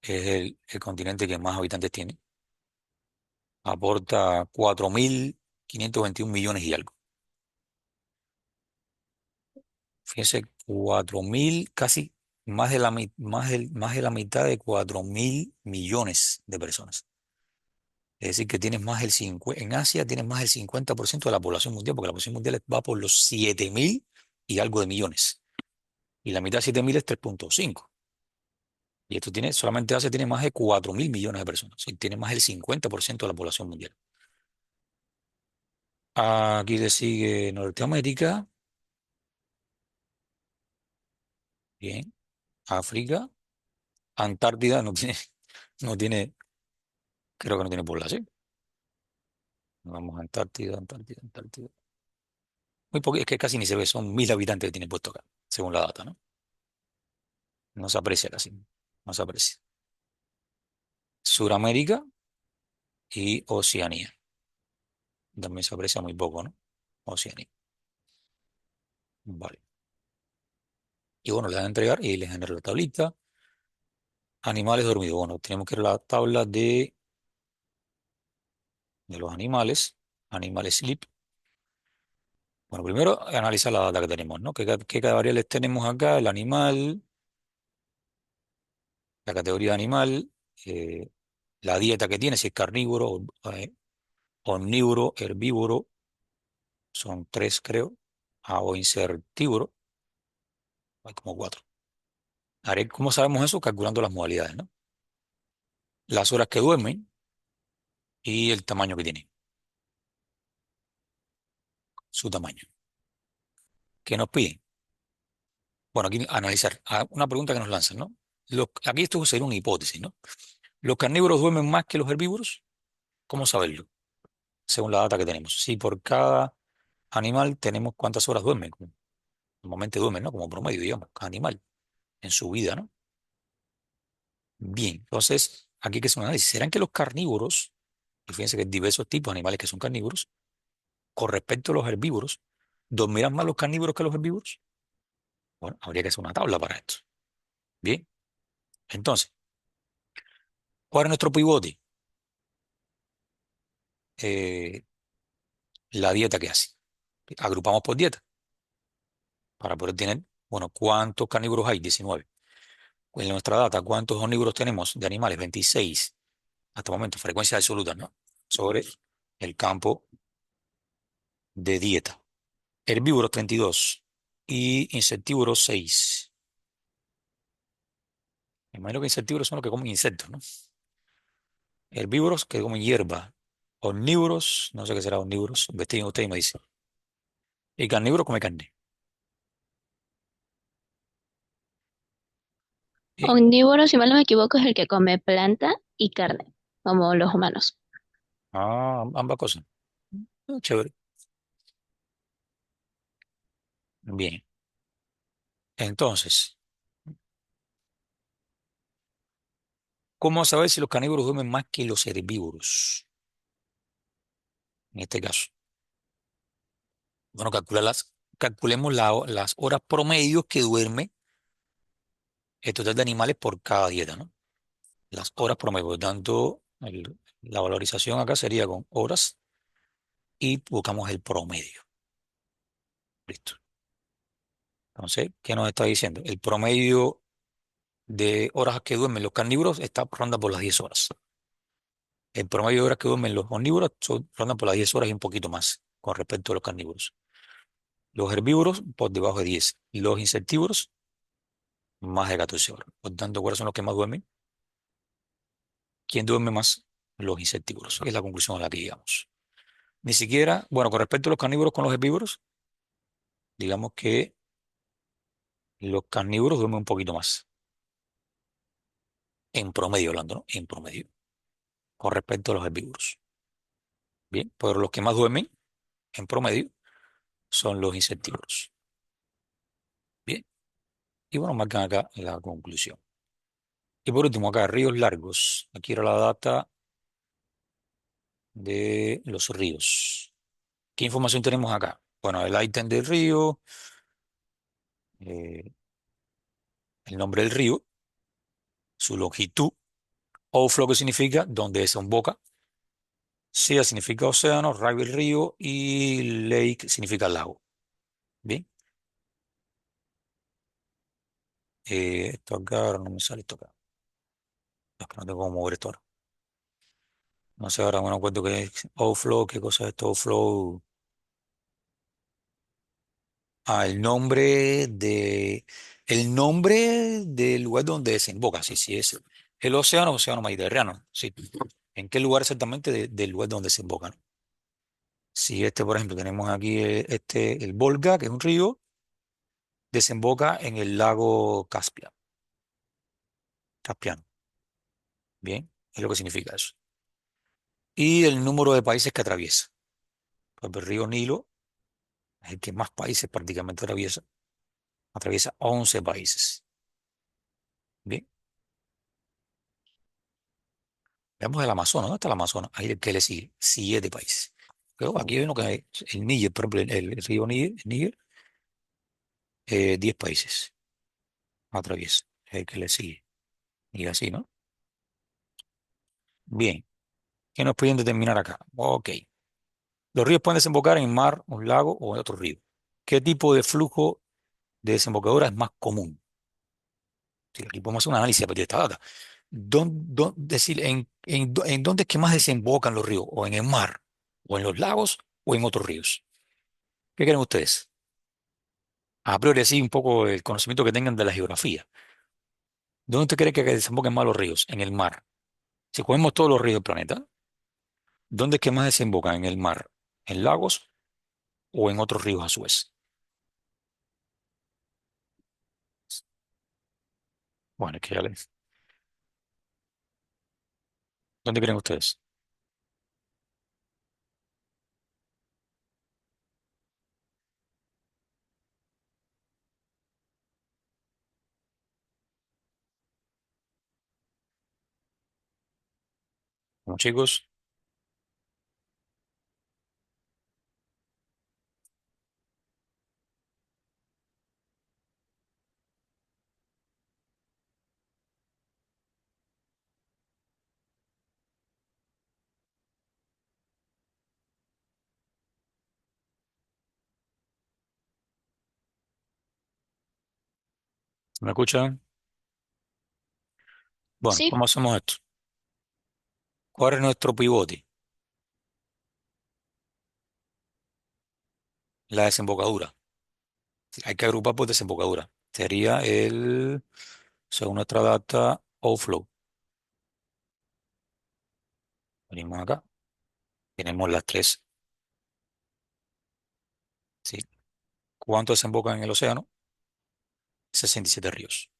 Es el continente que más habitantes tiene. Aporta 4.521 millones y algo. Fíjense, 4.000, casi más de la mitad de 4.000 millones de personas. Es decir, que tienes más del 50, en Asia tienes más del 50% de la población mundial, porque la población mundial va por los 7.000 y algo de millones. Y la mitad de 7.000 es 3.5. Y esto tiene, solamente Asia tiene más de 4.000 millones de personas. Y tiene más del 50% de la población mundial. Aquí le sigue Norteamérica. Bien. África. Antártida no tiene, no tiene, creo que no tiene población. Vamos a Antártida, Antártida, Antártida. Muy poco, es que casi ni se ve, son 1.000 habitantes que tiene puesto acá, según la data, ¿no? No se aprecia casi, no se aprecia. Suramérica y Oceanía. También se aprecia muy poco, ¿no? Oceanía. Vale. Y bueno, le dan a entregar y le genera la tablita. Animales dormidos. Bueno, tenemos que ir a la tabla de los animales. Animales sleep. Bueno, primero analiza la data que tenemos, ¿no? ¿Qué variables tenemos acá? El animal, la categoría de animal, eh, la dieta que tiene, si es carnívoro, omnívoro, herbívoro, son tres creo, o insectívoro, hay como cuatro. ¿Cómo sabemos eso? Calculando las modalidades, ¿no? Las horas que duermen y el tamaño que tienen, su tamaño. ¿Qué nos piden? Bueno, aquí analizar. Una pregunta que nos lanzan, ¿no? Aquí esto sería una hipótesis, ¿no? ¿Los carnívoros duermen más que los herbívoros? ¿Cómo saberlo? Según la data que tenemos. Si por cada animal tenemos cuántas horas duermen, normalmente duermen, ¿no? Como promedio, digamos, cada animal en su vida, ¿no? Bien, entonces, aquí hay que hacer un análisis. ¿Serán que los carnívoros, y fíjense que hay diversos tipos de animales que son carnívoros, con respecto a los herbívoros, dormirán más los carnívoros que los herbívoros? Bueno, habría que hacer una tabla para esto. Bien, entonces, ¿cuál es nuestro pivote? Eh, la dieta que hace. Agrupamos por dieta para poder tener, bueno, ¿cuántos carnívoros hay? 19. En nuestra data, ¿cuántos omnívoros tenemos de animales? 26. Hasta el momento, frecuencia absoluta, ¿no? Sobre el campo de dieta. Herbívoros 32 y insectívoros 6. Me imagino que insectívoros son los que comen insectos, ¿no? Herbívoros que comen hierba. Omnívoros, no sé qué será omnívoros, investiguen ustedes y me dicen. Y carnívoro come carne. Bien. Omnívoro, si mal no me equivoco, es el que come planta y carne, como los humanos. Ah, ambas cosas. Chévere. Bien. Entonces, ¿cómo saber si los carnívoros duermen más que los herbívoros? En este caso. Bueno, calculemos las horas promedio que duerme el total de animales por cada dieta, ¿no? Las horas promedio. Por lo tanto, la valorización acá sería con horas y buscamos el promedio. Listo. Entonces, ¿qué nos está diciendo? El promedio de horas que duermen los carnívoros está ronda por las 10 horas. El promedio de horas que duermen los omnívoros ronda por las 10 horas y un poquito más con respecto a los carnívoros. Los herbívoros por debajo de 10. Los insectívoros más de 14 horas. Por tanto, ¿cuáles son los que más duermen? ¿Quién duerme más? Los insectívoros. Es la conclusión a la que llegamos. Ni siquiera, bueno, con respecto a los carnívoros con los herbívoros, digamos que los carnívoros duermen un poquito más. En promedio hablando, ¿no? En promedio. Con respecto a los herbívoros. Bien, pero los que más duermen en promedio son los insectívoros. Bien, y bueno, marcan acá la conclusión. Y por último, acá, ríos largos. Aquí era la data de los ríos. ¿Qué información tenemos acá? Bueno, el ítem del río, eh, el nombre del río, su longitud, outflow que significa donde desemboca, sea significa océano, river río y lake significa lago. Bien, esto acá ahora no me sale esto acá. Es que no tengo cómo mover esto ahora. No sé, ahora no me acuerdo qué es outflow, qué cosa es esto, outflow. Ah, el nombre del lugar donde desemboca, sí, sí, es el océano, océano Mediterráneo, sí. ¿En qué lugar exactamente del lugar donde desemboca, ¿no? Si este, por ejemplo, tenemos aquí el Volga, que es un río, desemboca en el lago Caspiano, bien, es lo que significa eso. Y el número de países que atraviesa. Pues el río Nilo es el que más países prácticamente atraviesa 11 países, bien. Veamos el Amazonas. ¿Dónde está el Amazonas? Ahí el que le sigue. 7 países. Pero aquí hay uno que hay, el Níger, por ejemplo, el río Níger, 10 países atraviesa. El que le sigue. Y así, ¿no? Bien. ¿Qué nos pueden determinar acá? Ok. Los ríos pueden desembocar en mar, un lago o en otro río. ¿Qué tipo de flujo de desembocadura es más común? Sí, aquí podemos hacer un análisis a partir de esta data. Decir, ¿en dónde es que más desembocan los ríos? ¿O en el mar? ¿O en los lagos? ¿O en otros ríos? ¿Qué creen ustedes? A priori, así un poco el conocimiento que tengan de la geografía. ¿Dónde usted cree que desembocan más los ríos? En el mar. Si cogemos todos los ríos del planeta, ¿dónde es que más desembocan? ¿En el mar? ¿En lagos o en otros ríos a su vez? Bueno, es que ya les... ¿Dónde creen ustedes? Como chicos, ¿me escuchan? Bueno, Sí, ¿cómo hacemos esto? ¿Cuál es nuestro pivote? La desembocadura. Hay que agrupar por desembocadura. Sería según nuestra data, outflow. Venimos acá, tenemos las tres, ¿sí? ¿Cuántos desembocan en el océano? 67 ríos.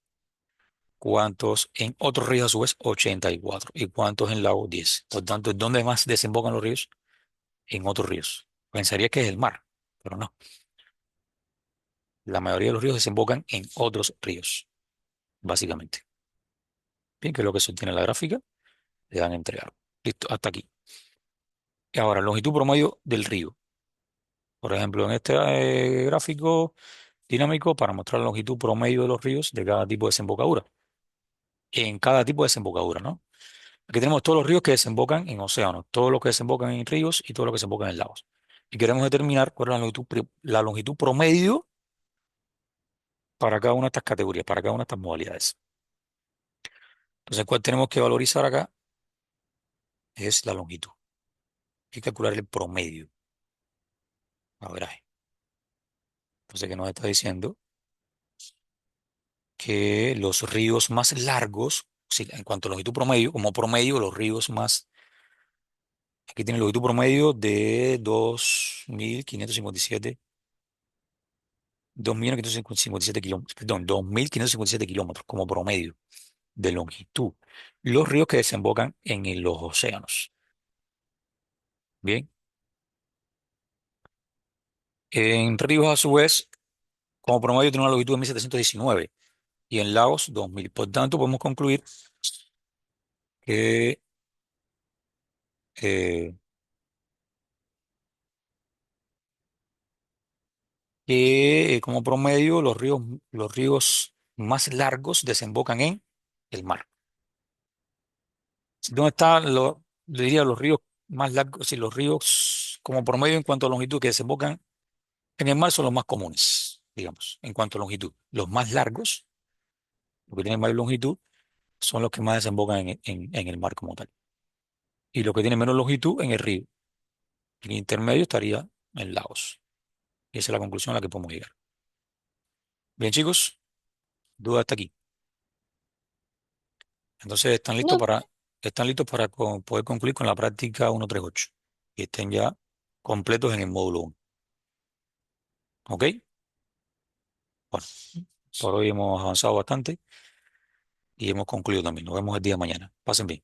¿Cuántos en otros ríos a su vez? 84. ¿Y cuántos en lagos? 10. Por tanto, ¿dónde más desembocan los ríos? En otros ríos. Pensaría que es el mar, pero no. La mayoría de los ríos desembocan en otros ríos, básicamente. Bien, que es lo que sostiene la gráfica, le dan a entregar. Listo, hasta aquí. Y ahora, longitud promedio del río. Por ejemplo, en este gráfico dinámico, para mostrar la longitud promedio de los ríos de cada tipo de desembocadura. En cada tipo de desembocadura, ¿no? Aquí tenemos todos los ríos que desembocan en océanos, todos los que desembocan en ríos y todos los que desembocan en lagos. Y queremos determinar cuál es la longitud promedio para cada una de estas categorías, para cada una de estas modalidades. Entonces, ¿cuál tenemos que valorizar acá? Es la longitud. Hay que calcular el promedio. A ver, ahí. Entonces, ¿qué nos está diciendo? Que los ríos más largos, sí, en cuanto a longitud promedio, como promedio, los ríos más, aquí tiene longitud promedio de 2.557 2.557 kilómetros, perdón, 2.557 kilómetros como promedio de longitud. Los ríos que desembocan en los océanos. Bien. En ríos, a su vez, como promedio tiene una longitud de 1.719 y en lagos 2.000. Por tanto, podemos concluir que, eh, como promedio los ríos más largos desembocan en el mar. ¿Dónde están le diría los ríos más largos? Si los ríos como promedio en cuanto a longitud que desembocan en el mar son los más comunes, digamos, en cuanto a longitud. Los más largos, los que tienen mayor longitud, son los que más desembocan en el mar como tal. Y los que tienen menos longitud en el río. El intermedio estaría en lagos. Y esa es la conclusión a la que podemos llegar. Bien, chicos, duda hasta aquí. Entonces, No, están listos para poder concluir con la práctica 138 y estén ya completos en el módulo 1. ¿Ok? Bueno, por hoy hemos avanzado bastante y hemos concluido también. Nos vemos el día de mañana. Pasen bien.